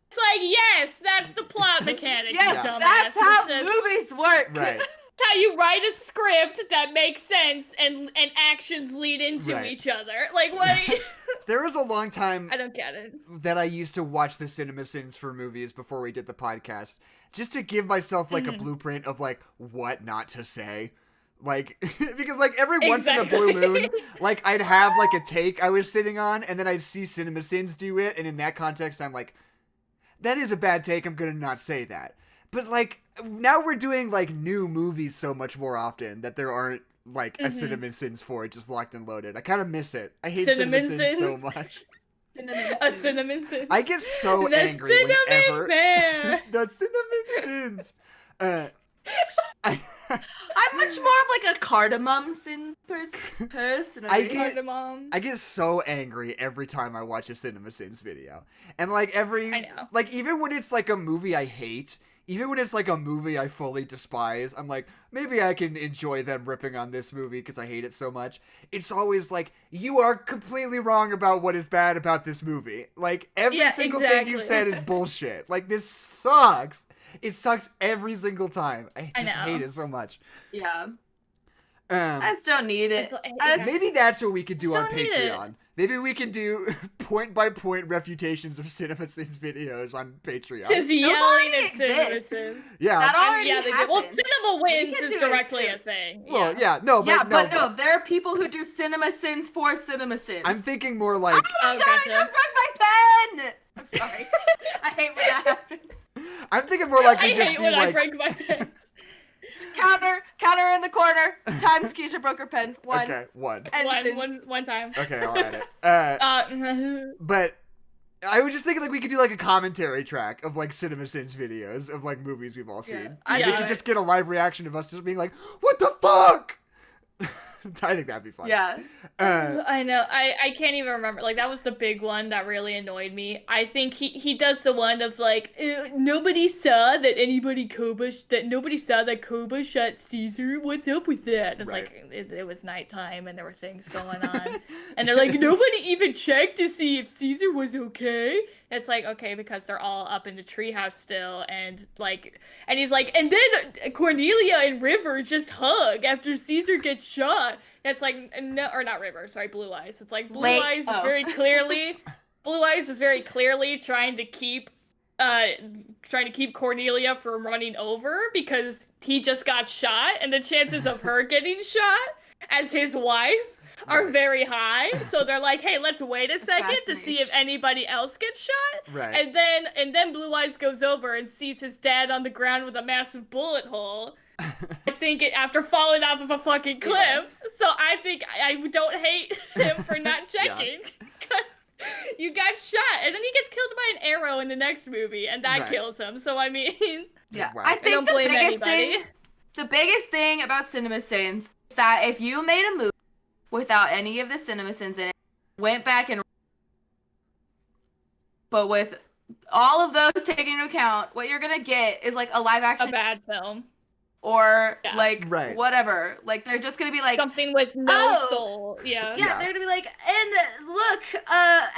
It's like, yes, that's the plot mechanic. Yes, that's how movies work. Right. How you write a script that makes sense and actions lead into each other. Like, what? There was a long time I don't get it. that I used to watch the Cinemasins for movies before we did the podcast, just to give myself like a blueprint of like what not to say. Like, because like every once in a blue moon, like I'd have like a take I was sitting on, and then I'd see Cinemasins do it, and in that context, I'm like, that is a bad take. I'm gonna not say that. But like now we're doing like new movies so much more often that there aren't like a Cinemasins for it, just locked and loaded. I kind of miss it. I hate Cinemasins so much. A Cinemasins. I get so the angry whenever the Cinemasins. I'm much more of like a cardamom sins person. I get so angry every time I watch a Cinemasins video, and like like even when it's like a movie I hate. Even when it's like a movie I fully despise, I'm like, maybe I can enjoy them ripping on this movie because I hate it so much. It's always like, you are completely wrong about what is bad about this movie. Like, every single thing you said is bullshit. Like, this sucks. It sucks every single time. I just hate it so much. Yeah. I just don't need it. Maybe that's what we could do on Patreon. Maybe we can do point-by-point refutations of Cinemasins videos on Patreon. Just yelling at Cinemasins. Yeah. That already happens. Well, Cinema Wins is directly a thing. Well, but no, there are people who do Cinemasins for Cinemasins. I'm thinking more like... Oh my god, I just broke my pen! I'm sorry. I hate when that happens. I'm thinking more like we just do like... I break my pens. Counter in the corner. Times Kezia broke her pen. One. Okay, one time. Okay, I'll add it. But I was just thinking like we could do like a commentary track of like Cinemasins videos of like movies we've all seen. We could just get a live reaction of us just being like, what the fuck? I think that'd be fun. Yeah. I know. I can't even remember. Like, that was the big one that really annoyed me. I think he does the one of, like, nobody saw that Koba shot Caesar. What's up with that? And it's like, it was nighttime and there were things going on. And they're like, nobody even checked to see if Caesar was okay. It's like, okay, because they're all up in the treehouse still, and he's like, and then Cornelia and River just hug after Caesar gets shot. It's like, no, or not River, sorry, Blue Eyes. It's like Blue Eyes is very clearly trying to keep Cornelia from running over because he just got shot, and the chances of her getting shot as his wife are very high, so they're like, hey, let's wait a second to see if anybody else gets shot. Right. And then Blue Eyes goes over and sees his dad on the ground with a massive bullet hole. I think after falling off of a fucking cliff. Yeah. So I think I don't hate him for not checking because you got shot, and then he gets killed by an arrow in the next movie, and that kills him. So I mean, I think I don't blame anybody. The biggest thing about Cinemasins is that if you made a movie without any of the Cinemasins in it, went back and... But with all of those taken into account, what you're gonna get is, like, a live-action... A bad film. Or, whatever. Like, they're just gonna be like... Something with no soul. Yeah, they're gonna be like, and look,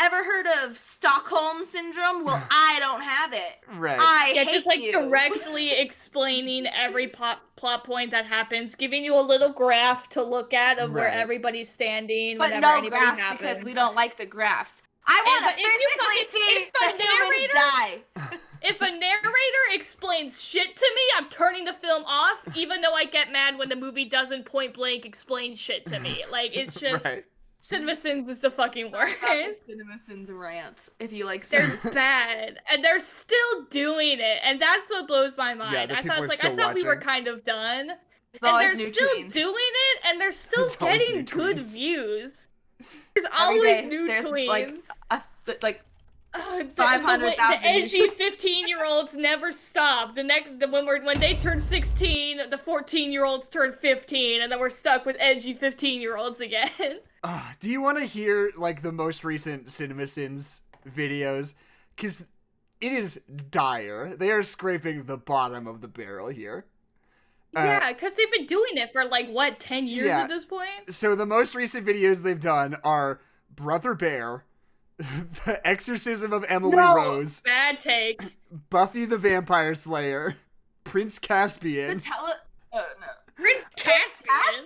ever heard of Stockholm Syndrome? Well, I don't have it. Right. I hate just, like, you. directly explaining every plot point that happens, giving you a little graph to look at of where everybody's standing but whenever no anybody graphs happens. Because we don't like the graphs. I want to physically see the humans die. If a narrator explains shit to me, I'm turning the film off, even though I get mad when the movie doesn't point blank explain shit to me. Like, it's just... Right. Cinemasins is the fucking worst. Cinemasins rant. If you like, they're bad, and they're still doing it, and that's what blows my mind. Yeah, I thought we were kind of done, and they're still doing it, and they're still getting good views. There's always new tweens. Like 500,000. The edgy 15-year-olds never stop. When they turn 16, the 14-year-olds turn 15, and then we're stuck with edgy 15-year-olds again. Do you want to hear like the most recent Cinemasins videos? Because it is dire. They are scraping the bottom of the barrel here. Yeah, because they've been doing it for 10 years at this point? So the most recent videos they've done are Brother Bear, The Exorcism of Emily Rose, bad take, Buffy the Vampire Slayer, Prince Caspian. No. Prince Caspian?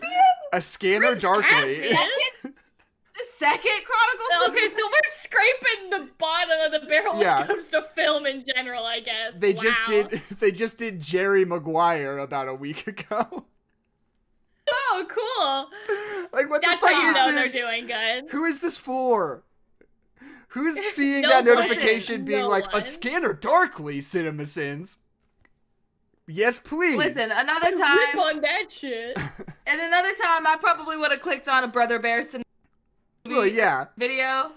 A Scanner Prince Darkly. Caspian? The second Chronicles? Okay, so we're scraping the bottom of the barrel when it comes to film in general, I guess. They just did Jerry Maguire about a week ago. Oh, cool. Like, what That's the fuck how you is know this? They're doing good. Who is this for? Who's seeing that notification being a Scanner Darkly, Cinemasins? Yes, please. Listen, another time on that shit. And another time, I probably would have clicked on a Brother Bear video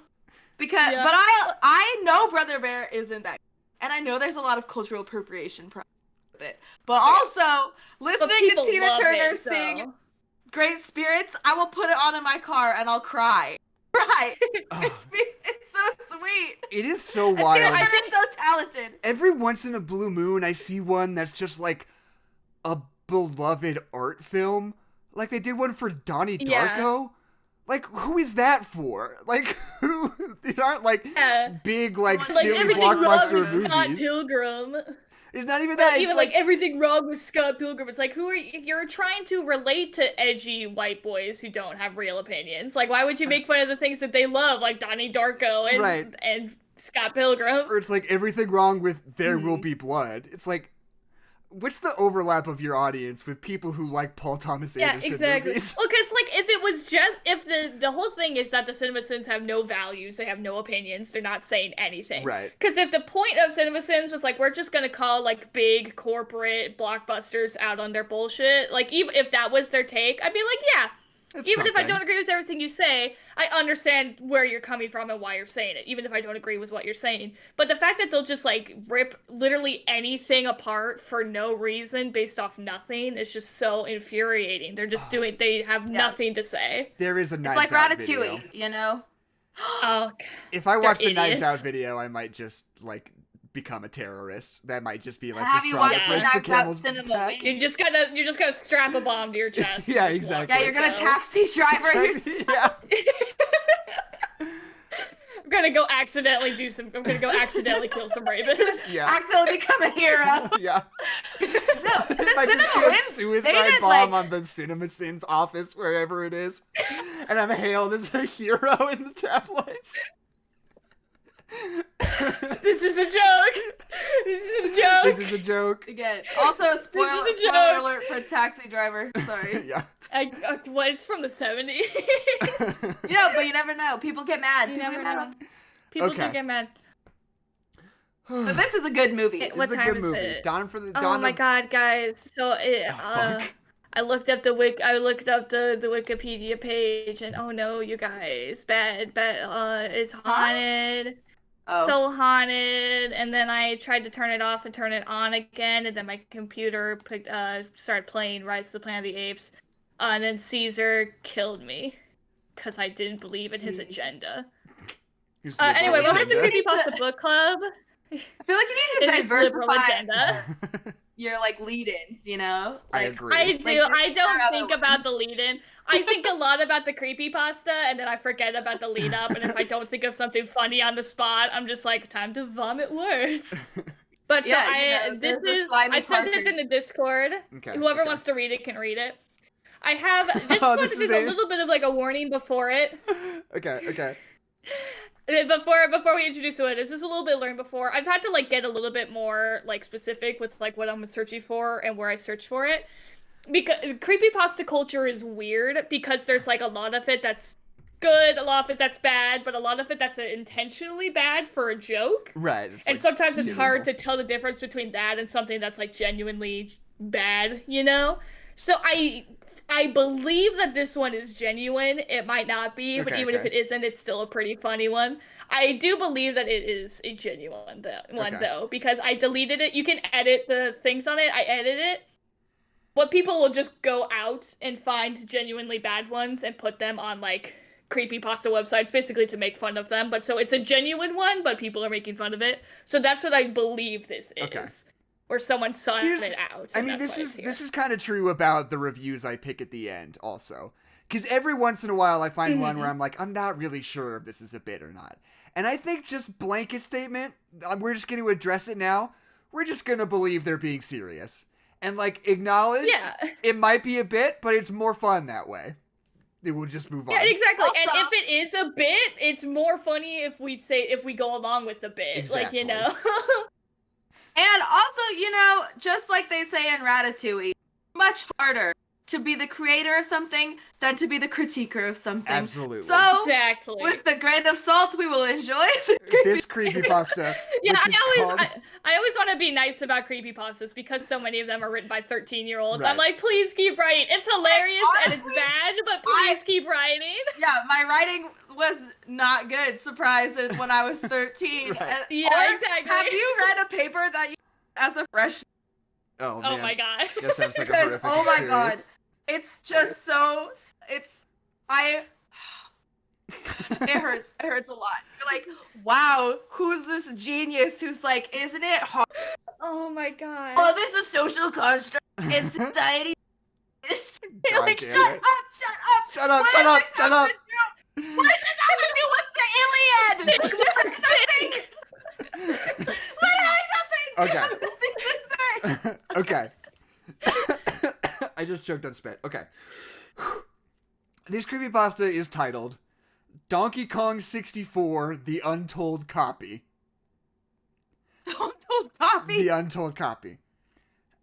because, but I know Brother Bear isn't that, and I know there's a lot of cultural appropriation with it. But also, listening to Tina Turner sing "Great Spirits," I will put it on in my car and I'll cry. Right. It's so sweet. It is so wild. I think so talented. Every once in a blue moon, I see one that's just like a beloved art film. Like they did one for Donnie Darko. Yeah. Like, who is that for? Like, who? These aren't big, silly blockbuster movies. Scott Pilgrim. It's not even that. Even everything wrong with Scott Pilgrim. It's like, you're trying to relate to edgy white boys who don't have real opinions. Like, why would you make fun of the things that they love, like Donnie Darko and Scott Pilgrim? Or it's like everything wrong with There Will Be Blood. It's like, what's the overlap of your audience with people who like Paul Thomas Anderson movies? Well, because if the whole thing is that the Cinemasins have no values, they have no opinions, they're not saying anything. Right. Because if the point of Cinemasins was we're just gonna call big corporate blockbusters out on their bullshit, even if that was their take, I'd be like, yeah. Even if I don't agree with everything you say, I understand where you're coming from and why you're saying it, even if I don't agree with what you're saying. But the fact that they'll just, rip literally anything apart for no reason based off nothing is just so infuriating. They're just they have nothing to say. There is a Knives It's Out like video. Ratatouille, you know? Oh, if I watch the Knives Out video, I might just, become a terrorist. That might just be the strongest way to the camel's back. You're just gonna strap a bomb to your chest. Yeah, exactly. Yeah, you're gonna taxi driver yourself. Yeah. I'm gonna go accidentally kill some rapists. Yeah. Accidentally become a hero. Yeah. No, the I just do a Cinemasins, suicide bomb on the Cinemasins office, wherever it is, and I'm hailed as a hero in the tabloids. This is a joke. This is a joke. Again, also spoiler alert for Taxi Driver. Sorry. Yeah. It's from the 70s. But you never know. People get mad. People do get mad. But this is a good movie. What time is it? Oh my god, guys! So I looked up the Wikipedia page, and oh no, you guys, bad. It's haunted. Oh. So haunted, and then I tried to turn it off and turn it on again, and then my computer started playing Rise of the Planet of the Apes, and then Caesar killed me because I didn't believe in his agenda. Anyway, welcome to Creepypasta Book Club. I feel like you need to diversify your lead-ins, you know? I agree. I do. I don't think about the lead-in. I think a lot about the creepypasta, and then I forget about the lead-up, and if I don't think of something funny on the spot, I'm just like, time to vomit words. But I sent it in the Discord. Okay, Whoever wants to read it can read it. I have, this one is a little bit of a warning before it. Okay. before we introduce what it is, this is a little bit learned before. I've had to like get a little bit more like specific with like what I'm searching for and where I search for it. Because creepypasta culture is weird because there's like a lot of it that's good, a lot of it that's bad, but a lot of it that's intentionally bad for a joke. Right. And like, sometimes it's hard to tell the difference between that and something that's like genuinely bad, you know? So I believe that this one is genuine. It might not be, but even if it isn't, it's still a pretty funny one. I do believe that it is a genuine one though, because I deleted it. You can edit the things on it. I edited it. What people will just go out and find genuinely bad ones and put them on like creepypasta websites basically to make fun of them. But so it's a genuine one, but people are making fun of it. So that's what I believe this is. Or someone saw it out. I mean, this is kind of true about the reviews I pick at the end also. Because every once in a while I find one where I'm like, I'm not really sure if this is a bit or not. And I think just blanket statement, we're just going to address it now. We're just going to believe they're being serious. And, like, acknowledge it might be a bit, but it's more fun that way. It will just move on. Yeah, exactly. Also, and if it is a bit, it's more funny if we go along with the bit. Exactly. Like, you know. And also, you know, just like they say in Ratatouille, much harder to be the creator of something than to be the critiquer of something. Absolutely. So, exactly. With the grain of salt, we will enjoy this creepypasta. Yeah, I always want to be nice about creepypastas because so many of them are written by 13-year-olds. Right. I'm like, please keep writing. It's hilarious and it's bad, but please keep writing. Yeah, my writing was not good, surprise, when I was 13. Right. Exactly. Have you read a paper that you as a freshman? Oh, man. Oh my god. That sounds like a horrific oh my god. experience. It's just so, it hurts a lot. You're like, wow, who's this genius who's like, isn't it hard? Oh my god. Oh, this is a social construct and society. You're like, shut up. Shut up. What does this have to do with the Iliad? Nothing. Literally nothing. Okay. I just choked on spit. Okay. This creepypasta is titled Donkey Kong 64, The Untold Copy. The Untold Copy.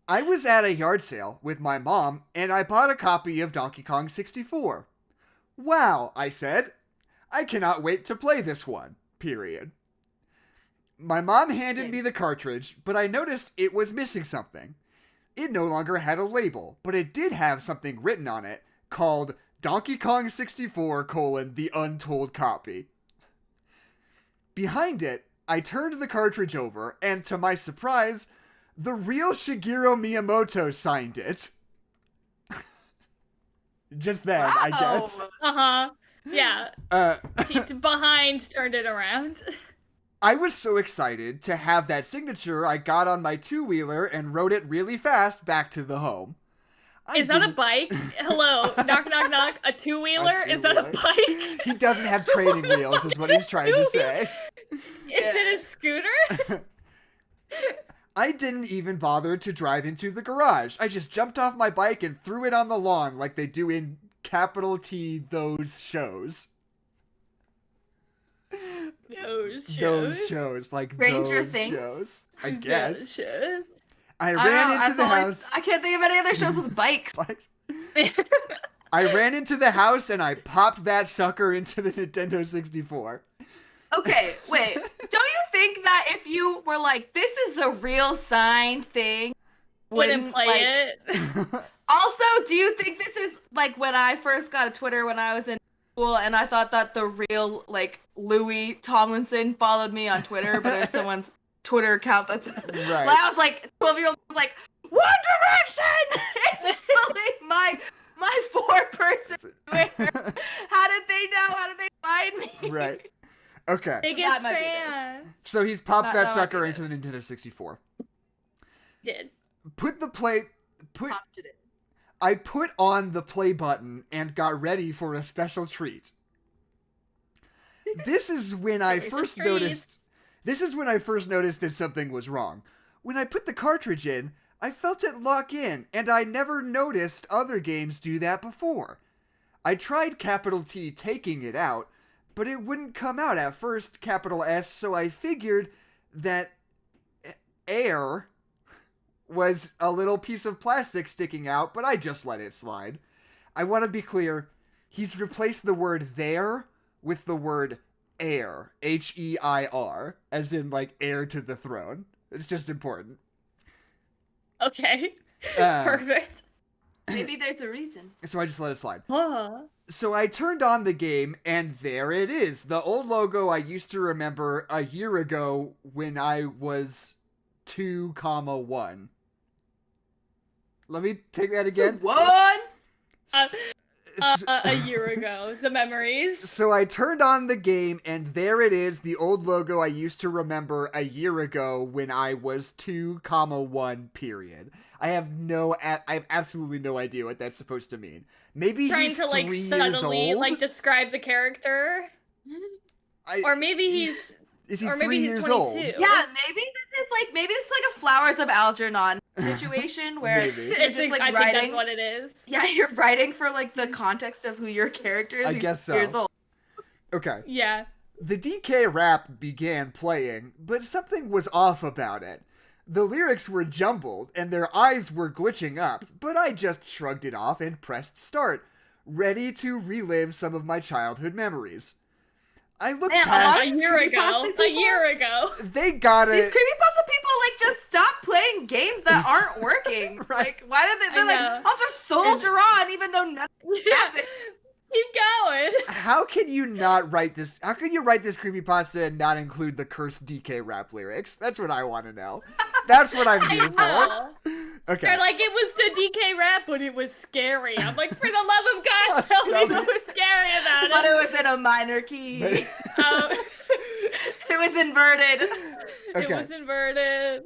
I was at a yard sale with my mom, and I bought a copy of Donkey Kong 64. Wow, I said. I cannot wait to play this one. Period. My mom handed me the cartridge, but I noticed it was missing something. It no longer had a label, but it did have something written on it called Donkey Kong 64, The Untold Copy. Behind it, I turned the cartridge over, and to my surprise, the real Shigeru Miyamoto signed it. Just then, wow. I guess. Uh-huh. Yeah. Behind turned it around. I was so excited to have that signature, I got on my two-wheeler and rode it really fast back to the home. Is that a bike? Hello, knock, knock, knock. A two-wheeler? Is that a bike? He doesn't have training wheels, is what he's trying to say. Is it a scooter? I didn't even bother to drive into the garage. I just jumped off my bike and threw it on the lawn like they do in capital T those shows. Those shows, like Stranger those Things? shows. I guess. Those shows. I ran into the house. I can't think of any other shows with bikes. I ran into the house and I popped that sucker into the Nintendo 64. Okay, wait. Don't you think that if you were like, this is a real signed thing, wouldn't play it? Also, do you think this is like when I first got a Twitter when I was in school and I thought that the real, like, Louis Tomlinson followed me on Twitter, but it was someone's Twitter account that's right. I was like 12-year-old was like, One Direction! It's really my 4-person Twitter. How did they know? How did they find me? Right. Okay. Biggest fan. So he's popped that sucker into the Nintendo 64. Did. I put on the play button and got ready for a special treat. This is when I first noticed that something was wrong. When I put the cartridge in, I felt it lock in, and I never noticed other games do that before. I tried capital T taking it out, but it wouldn't come out at first, capital S, so I figured that air was a little piece of plastic sticking out, but I just let it slide. I want to be clear, he's replaced the word there with the word heir, H-E-I-R, as in, like, heir to the throne. It's just important. Okay. Perfect. Maybe there's a reason. So I just let it slide. So I turned on the game, and there it is. The old logo I used to remember a year ago when I was 2,1. Let me take that again. 1? A year ago. The memories. So I turned on the game, and there it is, the old logo I used to remember a year ago when I was 2,1, period. I have absolutely no idea what that's supposed to mean. Maybe trying he's to, like, 3 years subtly, old? like, describe the character. Or maybe he's... Is he or 3 maybe he's years 22. old? Yeah, maybe this is like a Flowers of Algernon situation where Maybe. you're It's just like I writing. think that's what it is. Yeah, you're writing for like the context of who your character is. I He's guess so. Years old. Okay. Yeah. The DK rap began playing, but something was off about it. The lyrics were jumbled, and their eyes were glitching up, but I just shrugged it off and pressed start, ready to relive some of my childhood memories. I looked past... A year ago. They got it. These creepypasta people, like, just stop playing games that aren't working. Right. Like, why did they, they're like, I'll just soldier on, even though nothing happened. Keep going. How can you not write this? How can you write this creepypasta and not include the cursed DK rap lyrics? That's what I want to know. That's what I'm here for. Okay. They're like, it was the DK rap, but it was scary. I'm like, for the love of God, tell me what was scary about it. But it was in a minor key. It was inverted. Okay. It was inverted.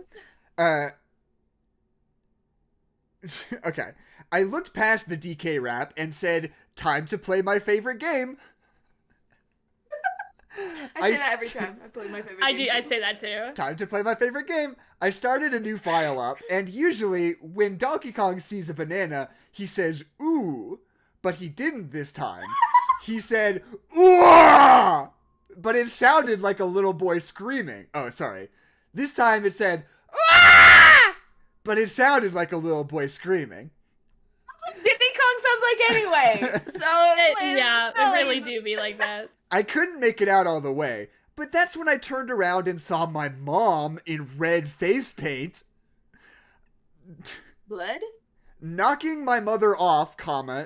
Okay. I looked past the DK rap and said, time to play my favorite game. I say that every time I play my favorite game. I say that too. Time to play my favorite game. I started a new file up, and usually when Donkey Kong sees a banana, he says, ooh, but he didn't this time. He said, ooh, but it sounded like a little boy screaming. Oh, sorry. This time it said, ah! But it sounded like a little boy screaming. Diddy Kong sounds like anyway. So it really do be like that. I couldn't make it out all the way, but that's when I turned around and saw my mom in red face paint. Blood? Knocking my mother off,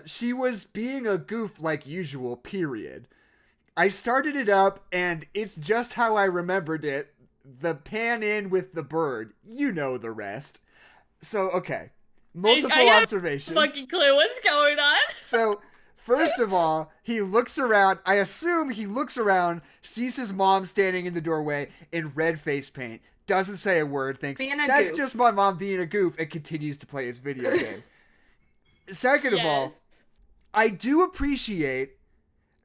she was being a goof like usual, period. I started it up, and it's just how I remembered it. The pan in with the bird. You know the rest. So, okay. Multiple observations. I have no fucking clue what's going on. So, first of all, he looks around. I assume he looks around, sees his mom standing in the doorway in red face paint, doesn't say a word, thinks, that's goof. Just my mom being a goof, and continues to play his video game. Second of all, I do appreciate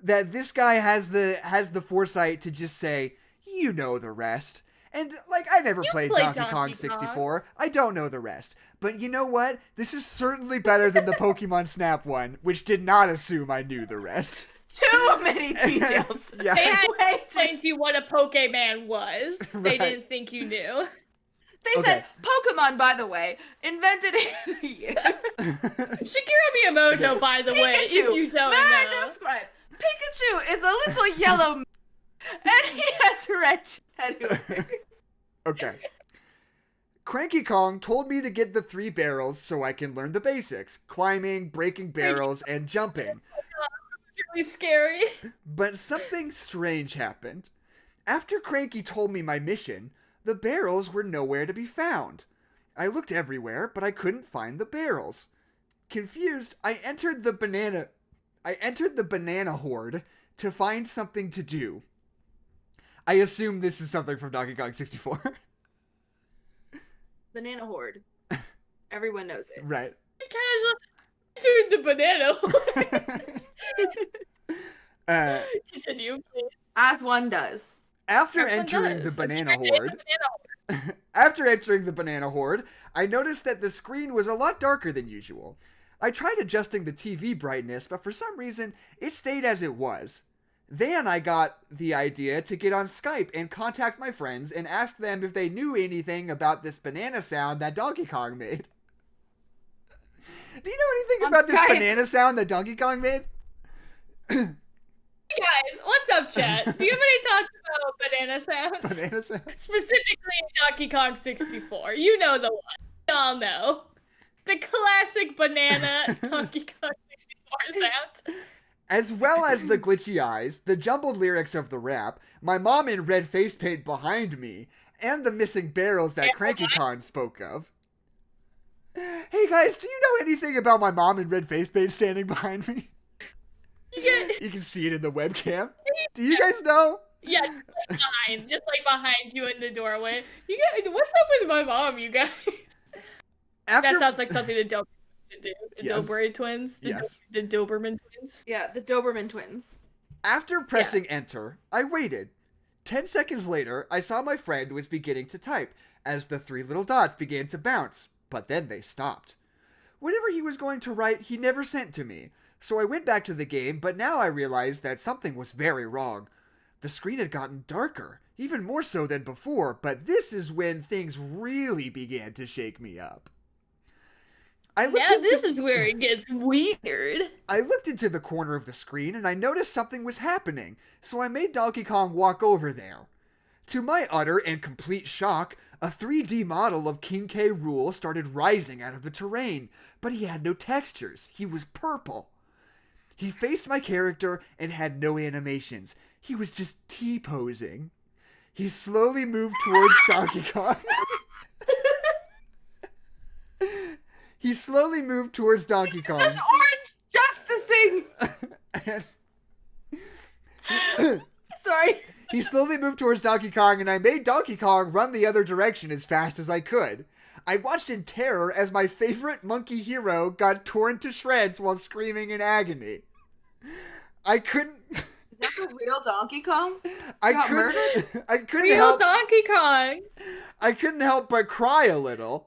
that this guy has the foresight to just say, you know the rest. And, like, I never played Donkey Kong 64. I don't know the rest. But you know what? This is certainly better than the Pokemon Snap one, which did not assume I knew the rest. Too many details. Yeah. They had to explain to you what a Pokemon was. Right. They didn't think you knew. They said, Pokemon, by the way, invented in the year. Shigeru Miyamoto, by the way, if you don't know. Pikachu is a little yellow man, and he has red hair. Okay. Cranky Kong told me to get the 3 barrels so I can learn the basics. Climbing, breaking barrels, and jumping. It's really scary. But something strange happened. After Cranky told me my mission, the barrels were nowhere to be found. I looked everywhere, but I couldn't find the barrels. Confused, I entered the banana horde to find something to do. I assume this is something from Donkey Kong 64. Banana horde. Everyone knows it. Right. Casual. Dude, the banana horde. Continue, please. As one does. After entering the banana horde, I noticed that the screen was a lot darker than usual. I tried adjusting the TV brightness, but for some reason, it stayed as it was. Then I got the idea to get on Skype and contact my friends and ask them if they knew anything about this banana sound that Donkey Kong made. Do you know anything about this banana sound that Donkey Kong made? Hey guys, what's up, chat? Do you have any thoughts about banana sounds? Banana sounds? Specifically in Donkey Kong 64. You know the one. We all know. The classic banana Donkey Kong 64 sound. As well as the glitchy eyes, the jumbled lyrics of the rap, my mom in red face paint behind me, and the missing barrels that Cranky Kong spoke of. Hey guys, do you know anything about my mom in red face paint standing behind me? You can see it in the webcam. Do you guys know? Yeah, just like behind you in the doorway. You guys, what's up with my mom, you guys? That sounds like something the Doberman should do. The Doberman twins? The Doberman twins? Yeah, the Doberman twins. After pressing enter, I waited. 10 seconds later, I saw my friend was beginning to type as the 3 little dots began to bounce, but then they stopped. Whatever he was going to write, he never sent to me. So I went back to the game, but now I realized that something was very wrong. The screen had gotten darker, even more so than before, but this is when things really began to shake me up. This is where it gets weird. I looked into the corner of the screen and I noticed something was happening, so I made Donkey Kong walk over there. To my utter and complete shock, a 3D model of King K. Rool started rising out of the terrain, but he had no textures. He was purple. He faced my character and had no animations. He was just T-posing. He slowly moved towards Donkey Kong. He slowly moved towards Donkey Kong. This orange justicing! Sorry. He slowly moved towards Donkey Kong, and I made Donkey Kong run the other direction as fast as I could. I watched in terror as my favorite monkey hero got torn to shreds while screaming in agony. I couldn't... Is that the real Donkey Kong? I couldn't real help... Donkey Kong! I couldn't help but cry a little.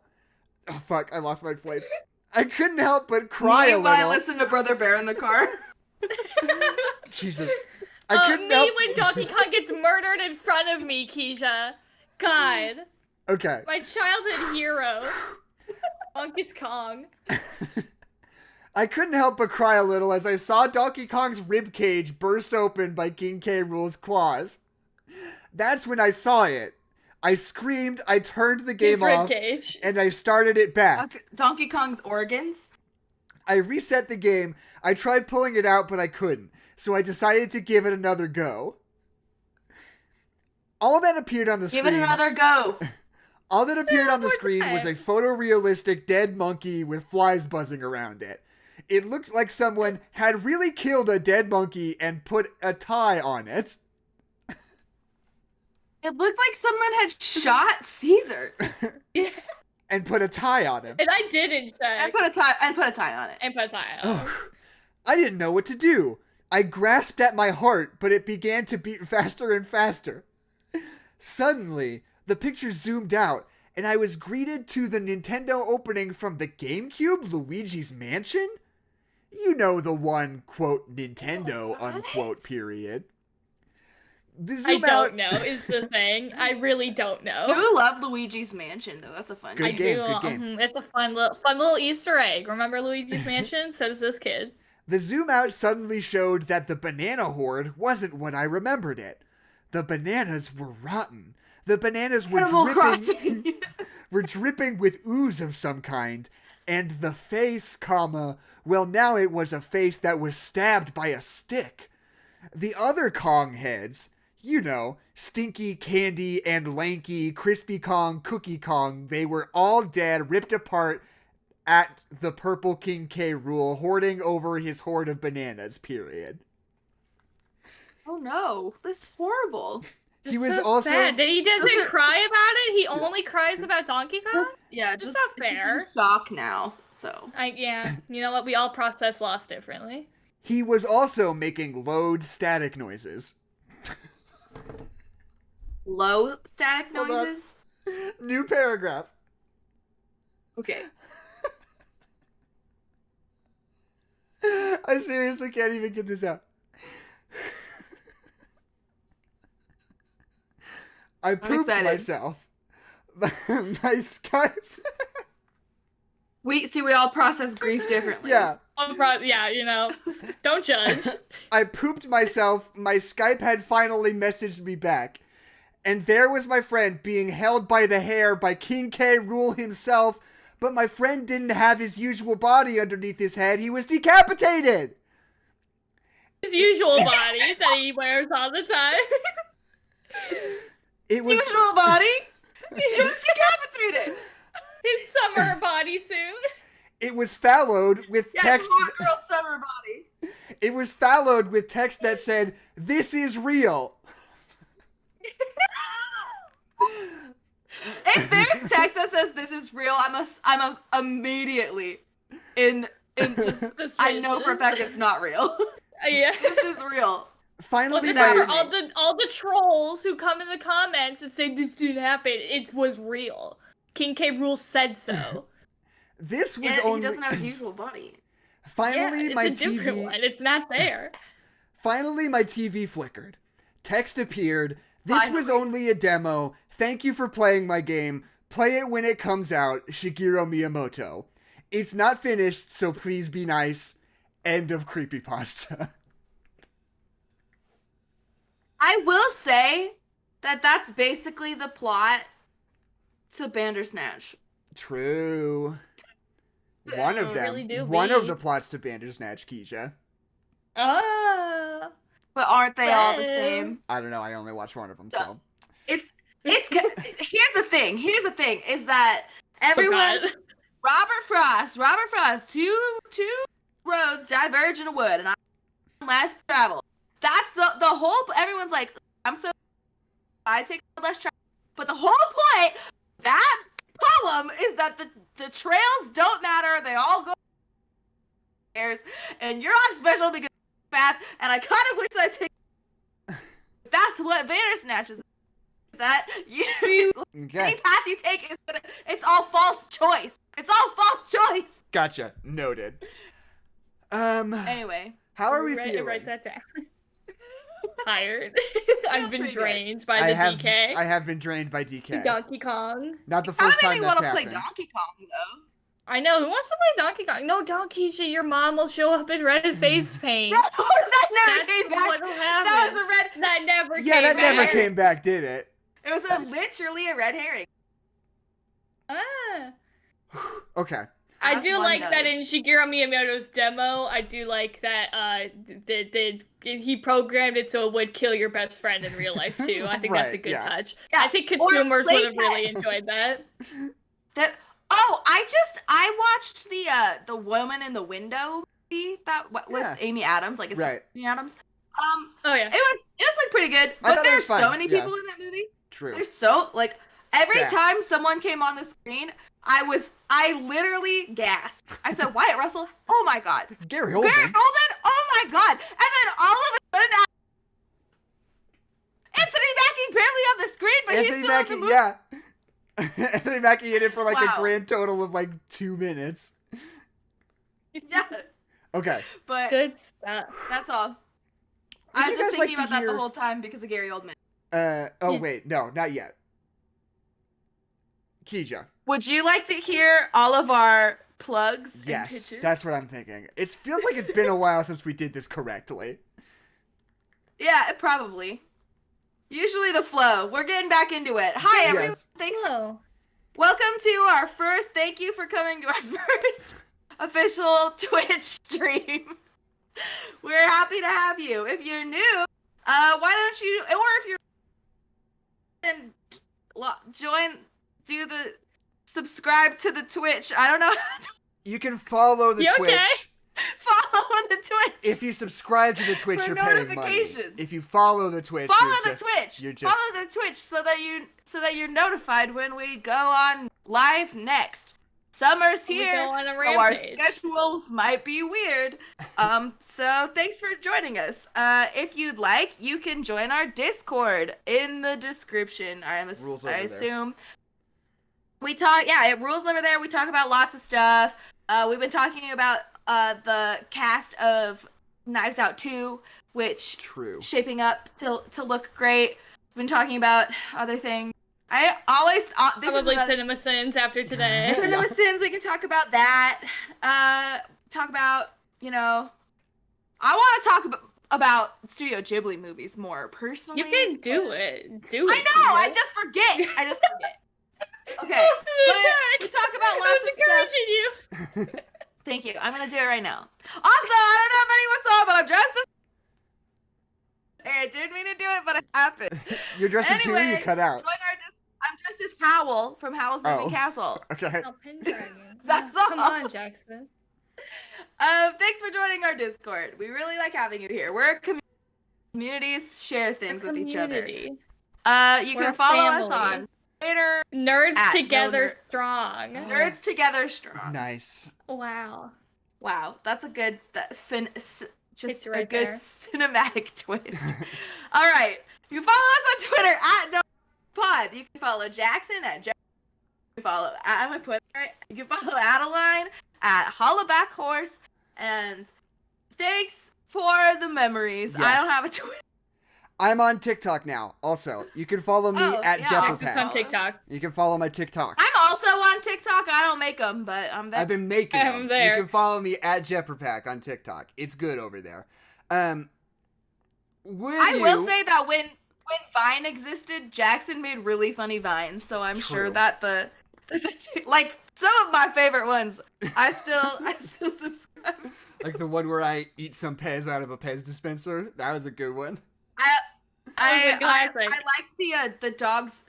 Oh, fuck, I lost my place. I couldn't help but cry a little. I listened to Brother Bear in the car. Jesus. I couldn't help... when Donkey Kong gets murdered in front of me, Kezia. God. Okay. My childhood hero. Donkey Kong. I couldn't help but cry a little as I saw Donkey Kong's ribcage burst open by King K. Rool's claws. That's when I saw it. I screamed, I turned the game off, and I started it back. Donkey Kong's organs? I reset the game, I tried pulling it out, but I couldn't, so I decided to give it another go. All that appeared on the screen... Give it another go! All that appeared on the screen was a photorealistic dead monkey with flies buzzing around it. It looked like someone had really killed a dead monkey and put a tie on it. It looked like someone had shot Caesar. And put a tie on him. And I didn't check. And put a tie on it. And put a tie on it. I didn't know what to do. I grasped at my heart, but it began to beat faster and faster. Suddenly, the picture zoomed out, and I was greeted to the Nintendo opening from the GameCube Luigi's Mansion? You know the one, quote, Nintendo, unquote, period. I don't know is the thing. I really don't know. I do love Luigi's Mansion though. That's a fun game. Good game. It's a fun little Easter egg. Remember Luigi's Mansion? So does this kid. The zoom out suddenly showed that the banana horde wasn't what I remembered it. The bananas were rotten. The bananas were dripping with ooze of some kind. And the face, well now it was a face that was stabbed by a stick. The other Kong heads, you know, Stinky, Candy, and Lanky, Crispy Kong, Cookie Kong, they were all dead, ripped apart at the Purple King K. Rool, hoarding over his hoard of bananas, period. Oh no, this is horrible. He was so also sad. He doesn't cry about it. He only cries about Donkey Kong. Just not fair. Shock now. So you know what? We all process loss differently. He was also making loud static noises. Low static noises? New paragraph. Okay. I seriously can't even get this out. I pooped myself. My Skype. We all process grief differently. Yeah. Yeah, don't judge. I pooped myself. My Skype had finally messaged me back. And there was my friend being held by the hair by King K. Rool himself, but my friend didn't have his usual body underneath his head. He was decapitated! His usual body that he wears all the time. His usual body? He was decapitated! His summer bodysuit. It was fallowed with text. Hot girl summer body. It was fallowed with text that said, "This is real." If there's text that says "this is real," I'm immediately in just I know for a fact it's not real. Yeah, this is real. Finally, this is for all the trolls who come in the comments and say this didn't happen. It was real. King K. Rool said so. This was he doesn't have his usual body. Finally, it's my a TV. different one. It's not there. Finally, my TV flickered. Text appeared. This was only a demo. Thank you for playing my game. Play it when it comes out. Shigeru Miyamoto. It's not finished, so please be nice. End of creepypasta. I will say that that's basically the plot to Bandersnatch. True. One of them. Really do one of the plots to Bandersnatch, Kezia. But aren't they all the same? I don't know. I only watched one of them, so. It's here's the thing is that everyone Robert Frost, two roads diverge in a wood and I'm less travel. That's the whole, everyone's like, I take less travel. But the whole point, that poem is that the trails don't matter, they all go and you're not special because you're fat, and I kind of wish that I take. That's what Bandersnatch is. That any path you take is it's all false choice. It's all false choice. Gotcha. Noted. Anyway, how are we feeling? Write that down. Tired. I've been drained by the DK. I have been drained by DK. Donkey Kong. Not the first time that's happened. I don't even want to play Donkey Kong though. I know. Who wants to play Donkey Kong? No, Donkey, your mom will show up in red face paint. No, that never came back. That was a red. That never came back. Yeah, that never came back, did it? It was literally a red herring. Okay. I do like that in Shigeru Miyamoto's demo. I do like that he programmed it so it would kill your best friend in real life too. I think that's a good touch. Yeah. I think consumers would have really enjoyed that. I watched the Woman in the Window movie with Amy Adams, like it's Amy Adams. Oh yeah. It was like pretty good, but there's so many people in that movie. True. There's so every time someone came on the screen, I literally gasped. I said, Wyatt Russell, oh my god. Gary Oldman, oh my god. And then all of a sudden, Anthony Mackie barely on the screen, but he's still in the movie. Yeah. Anthony Mackie in it for a grand total of 2 minutes. Yeah. Okay. But good stuff. That's all. I was just thinking about that the whole time because of Gary Oldman. Wait, no, not yet. Kezia. Would you like to hear all of our plugs and pitches? Yes, that's what I'm thinking. It feels like it's been a while since we did this correctly. Yeah, probably. Usually the flow. We're getting back into it. Hi, everyone. Yes. Thanks. Welcome to our first. Thank you for coming to our first official Twitch stream. We're happy to have you. If you're new, why don't you, or if you're subscribe to the Twitch. I don't know. You can follow the Twitch. Okay? Follow the Twitch. If you subscribe to the Twitch, you're paying money. If you follow the Twitch, follow the Twitch so that you're notified when we go on live next. Summer's here, so our schedules might be weird. So thanks for joining us. If you'd like, you can join our Discord in the description. I assume. We talk, it rules over there. We talk about lots of stuff. We've been talking about the cast of Knives Out 2, which shaping up to look great. been talking about other things. I always this probably is Cinemasins after today. Cinemasins. We can talk about that. Talk about I want to talk about Studio Ghibli movies more personally. You can do it. I know. I just forget. Okay. We talk about lots of encouraging you. Thank you. I'm gonna do it right now. Also, I don't know if anyone saw, but I'm dressed as. I didn't mean to do it, but it happened. You're dressed as who? You cut out. I'm dressed as Howl from Howl's Moving Castle. Okay. Oh, Pendragon. That's all. Come on, Jackson. Thanks for joining our Discord. We really like having you here. We're a communities share things with each other. You can follow us on Twitter. Nerds Together Strong. Nerds Together Strong. Nice. Wow. That's a good just right a good there. cinematic twist. All right. You follow us on Twitter at NoPod. You can follow Jackson at Jackson. You can follow You can follow Adeline at Hollaback Horse. And thanks for the memories. Yes. I don't have a Twitter. I'm on TikTok now. Also, you can follow me at Jackson's on Jepperpack. TikTok. You can follow my TikToks. I'm also on TikTok. I don't make them, but I'm there. I've been making them. There. You can follow me at Jepperpack on TikTok. It's good over there. I will say that when Vine existed, Jackson made really funny Vines. So I'm sure that the like some of my favorite ones, I still subscribe. Like the one where I eat some Pez out of a Pez dispenser. That was a good one. I liked the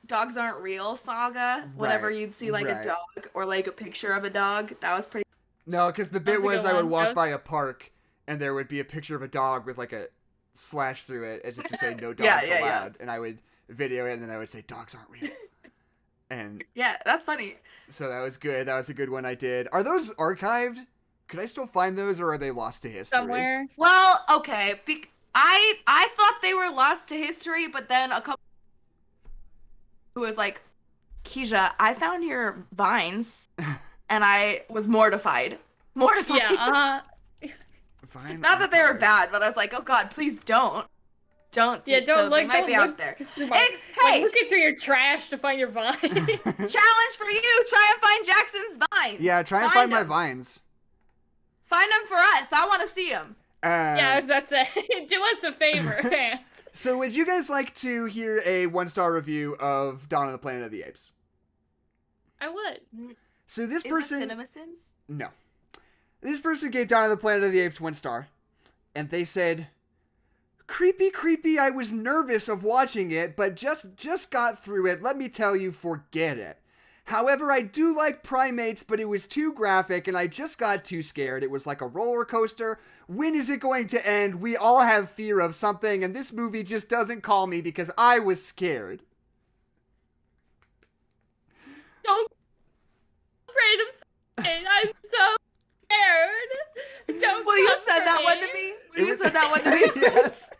dogs aren't real saga. Whenever you'd see like a dog or like a picture of a dog, that was pretty. No, because the bit was I would walk by a park and there would be a picture of a dog with like a slash through it as if to say no dogs allowed, and I would video it and then I would say dogs aren't real. And yeah, that's funny. So that was good. That was a good one I did. Are those archived? Could I still find those, or are they lost to history? Somewhere. Well, okay. I thought they were lost to history, but then a couple who was like, Kezia, I found your Vines, and I was mortified. Yeah. Not that they were bad, but I was like, oh God, please don't. Don't look. They might be out there. Hey, looking through your trash to find your Vines. Challenge for you. Try and find Jackson's Vines. Yeah, try and find my Vines. Find them for us. I want to see them. Yeah, I was about to say, do us a favor, fans. So would you guys like to hear a 1-star review of Dawn of the Planet of the Apes? I would. So this person... Cinemasins? No. This person gave Dawn of the Planet of the Apes 1 star. And they said, creepy, I was nervous of watching it, but just got through it. Let me tell you, forget it. However, I do like primates, but it was too graphic and I just got too scared. It was like a roller coaster. When is it going to end? We all have fear of something, and this movie just doesn't call me because I was scared. Don't be afraid of something. I'm so scared. Don't. Well, you said that one to me. You said that one to me. Yes.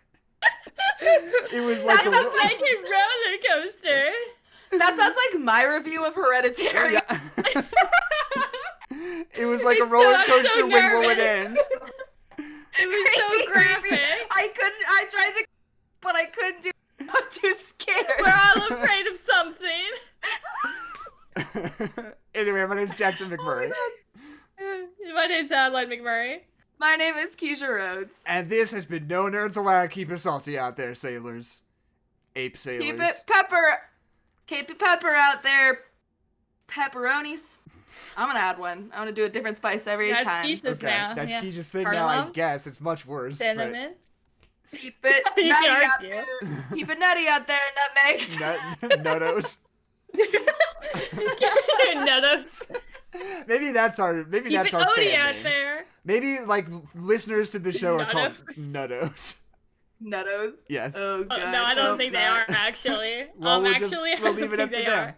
It was like that sounds like a roller coaster. That sounds like my review of Hereditary. Yeah. It was like a roller coaster. So when will it end? It was so graphic. I tried to, but I couldn't do it. I'm too scared. We're all afraid of something. Anyway, my name's Jackson McMurray. My name's Adeline McMurray. My name is Kezia Rhodes. And this has been No Nerds Allowed. Keep it salty out there, sailors. Ape sailors. Keep it pepper out there. Pepperonis. I'm gonna add one. I'm gonna do a different spice every time. Kezia's now. That's yeah. Kezia's thing Cardamom? now, I guess. It's much worse. Cinnamon. But... Keep it nutty out there. Keep it nutty out there, nutmegs. Nuttos. Nuttos. Maybe that's our Keep fan Odie name. out there. Maybe like listeners to the show are called Nuttos. Nuttos. Nuttos? Yes. Oh god. No, I don't think they are actually. Well, we'll leave it up to them.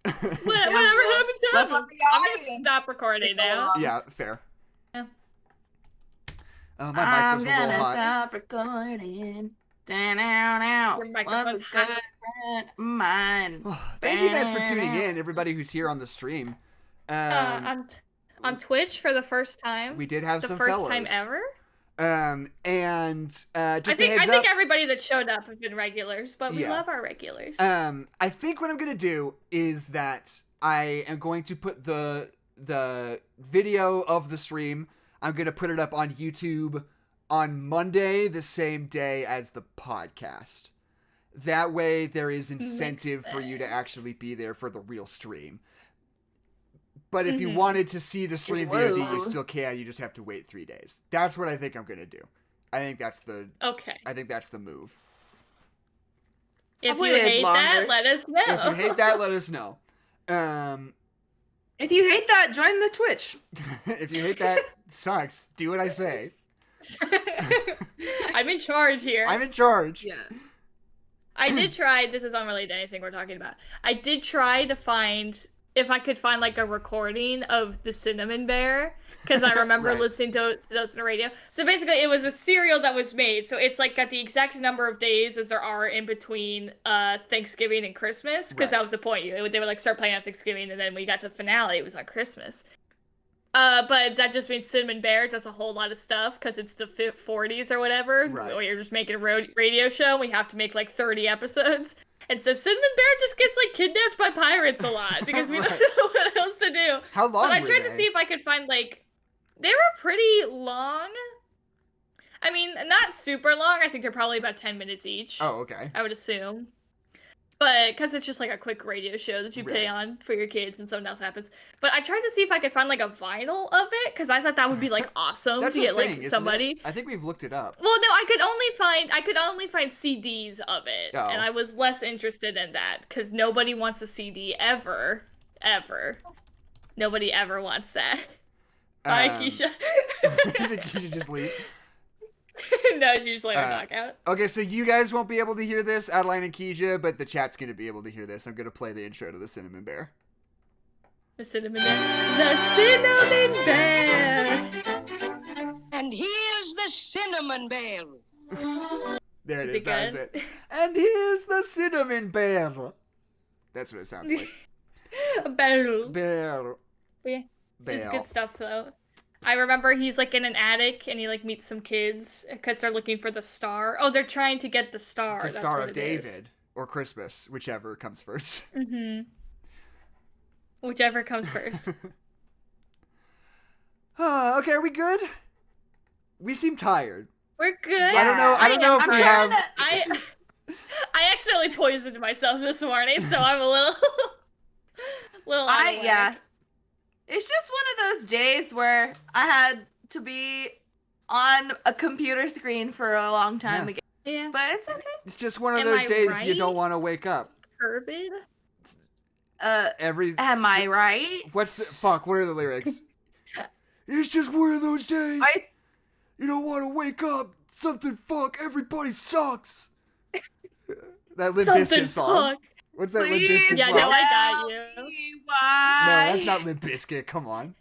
Whatever happens to Let's them. I'm gonna stop recording now. Yeah, fair. Yeah. Oh, my mic was a little hot. I'm gonna stop recording. Now. Your microphone's hot. Mine. Thank you guys for tuning in, everybody who's here on the stream. On Twitch for the first time. We did have the some first fellows. time ever. And just I think everybody that showed up have been regulars, but we love our regulars. I think what I'm gonna do is that I am going to put the video of the stream. I'm gonna put it up on YouTube on Monday, the same day as the podcast. That way, there is incentive for you to actually be there for the real stream. But if you wanted to see the stream VOD, you still can. You just have to wait 3 days. That's what I think I'm gonna do. I think that's the move. If you hate that, let us know. If you hate that, let us know. If you hate that, join the Twitch. If you hate that, sucks. Do what I say. I'm in charge here. I'm in charge. Yeah. I did try. This is unrelated to anything we're talking about. I did try to find if I could find like a recording of the Cinnamon Bear, because I remember listening to those on the radio. So basically, it was a cereal that was made. So it's like got the exact number of days as there are in between Thanksgiving and Christmas, because that was the point. They would like start playing on Thanksgiving, and then when we got to the finale, it was on Christmas. But that just means Cinnamon Bear does a whole lot of stuff because it's the 40s or whatever. Right. Or you're just making a radio show. And we have to make like 30 episodes. And so Cinnamon Bear just gets like kidnapped by pirates a lot because we don't know what else to do. How long? But I tried to see if I could find like they were pretty long. I mean, not super long. I think they're probably about 10 minutes each. Oh, okay. I would assume. But, because it's just like a quick radio show that you play on for your kids and something else happens. But I tried to see if I could find like a vinyl of it, because I thought that would be like awesome to get like somebody. I think we've looked it up. Well, no, I could only find CDs of it. Oh. And I was less interested in that, because nobody wants a CD ever. Ever. Nobody ever wants that. Bye, Keisha. You think you should just leave? No, she just let her knock out. Okay, so you guys won't be able to hear this, Adeline and Kezia, but the chat's going to be able to hear this. I'm going to play the intro to the Cinnamon Bear. The Cinnamon Bear. The Cinnamon Bear! And here's the Cinnamon Bear. There it is. That is it. And here's the Cinnamon Bear. That's what it sounds like. A bear. Bear. Yeah. It's good stuff, though. I remember he's like in an attic and he like meets some kids because they're looking for the star. Oh, they're trying to get the star. The Star of David or Christmas, whichever comes first. Mm-hmm. Whichever comes first. Okay, are we good? We seem tired. We're good. Yeah. I don't know if we have. I accidentally poisoned myself this morning, so I'm a little. It's just one of those days where I had to be on a computer screen for a long time again. Yeah. But it's okay. It's just one of those days you don't want to wake up. Turbid? Am I right? What are the lyrics? It's just one of those days. You don't want to wake up. Everybody sucks. That Limp Bizkit song. What's that Limp Bizkit song? Yeah, no, I got you. Why? No, that's not Limp Bizkit. Come on.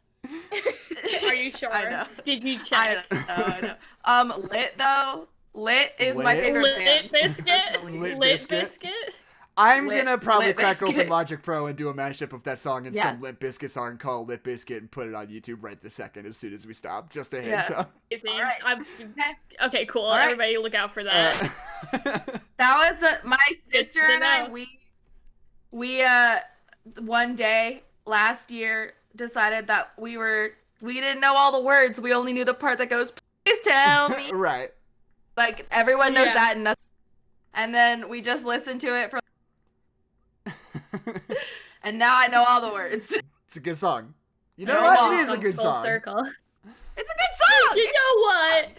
Are you sure? I know. Did you check? I know. Lit though. Lit is my favorite band. Lit Bizkit. I'm gonna probably crack open Logic Pro and do a mashup of that song and some Limp Bizkit song called Lit Bizkit and put it on YouTube right this second as soon as we stop. Just a heads up. All right. Okay, cool. All right. Everybody look out for that. That was my sister and I. We one day last year decided that we didn't know all the words. We only knew the part that goes, "Please tell me." Right. Like everyone knows that and nothing. And then we just listened to it for and now I know all the words. It's a good song. You know what? It is a good full song. Circle. It's a good song. You know what?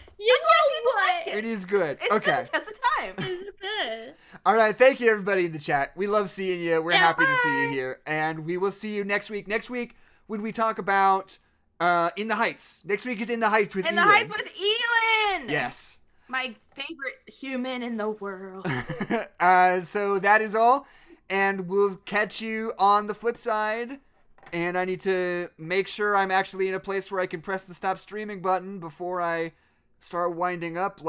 It is good. It's okay. Test of time. It's good. All right. Thank you, everybody in the chat. We love seeing you. We're happy to see you here. And we will see you next week. Next week, when we talk about In the Heights. Next week is In the Heights with Elin. In the Heights with Elin. Yes. My favorite human in the world. So that is all. And we'll catch you on the flip side. And I need to make sure I'm actually in a place where I can press the stop streaming button before I start winding up like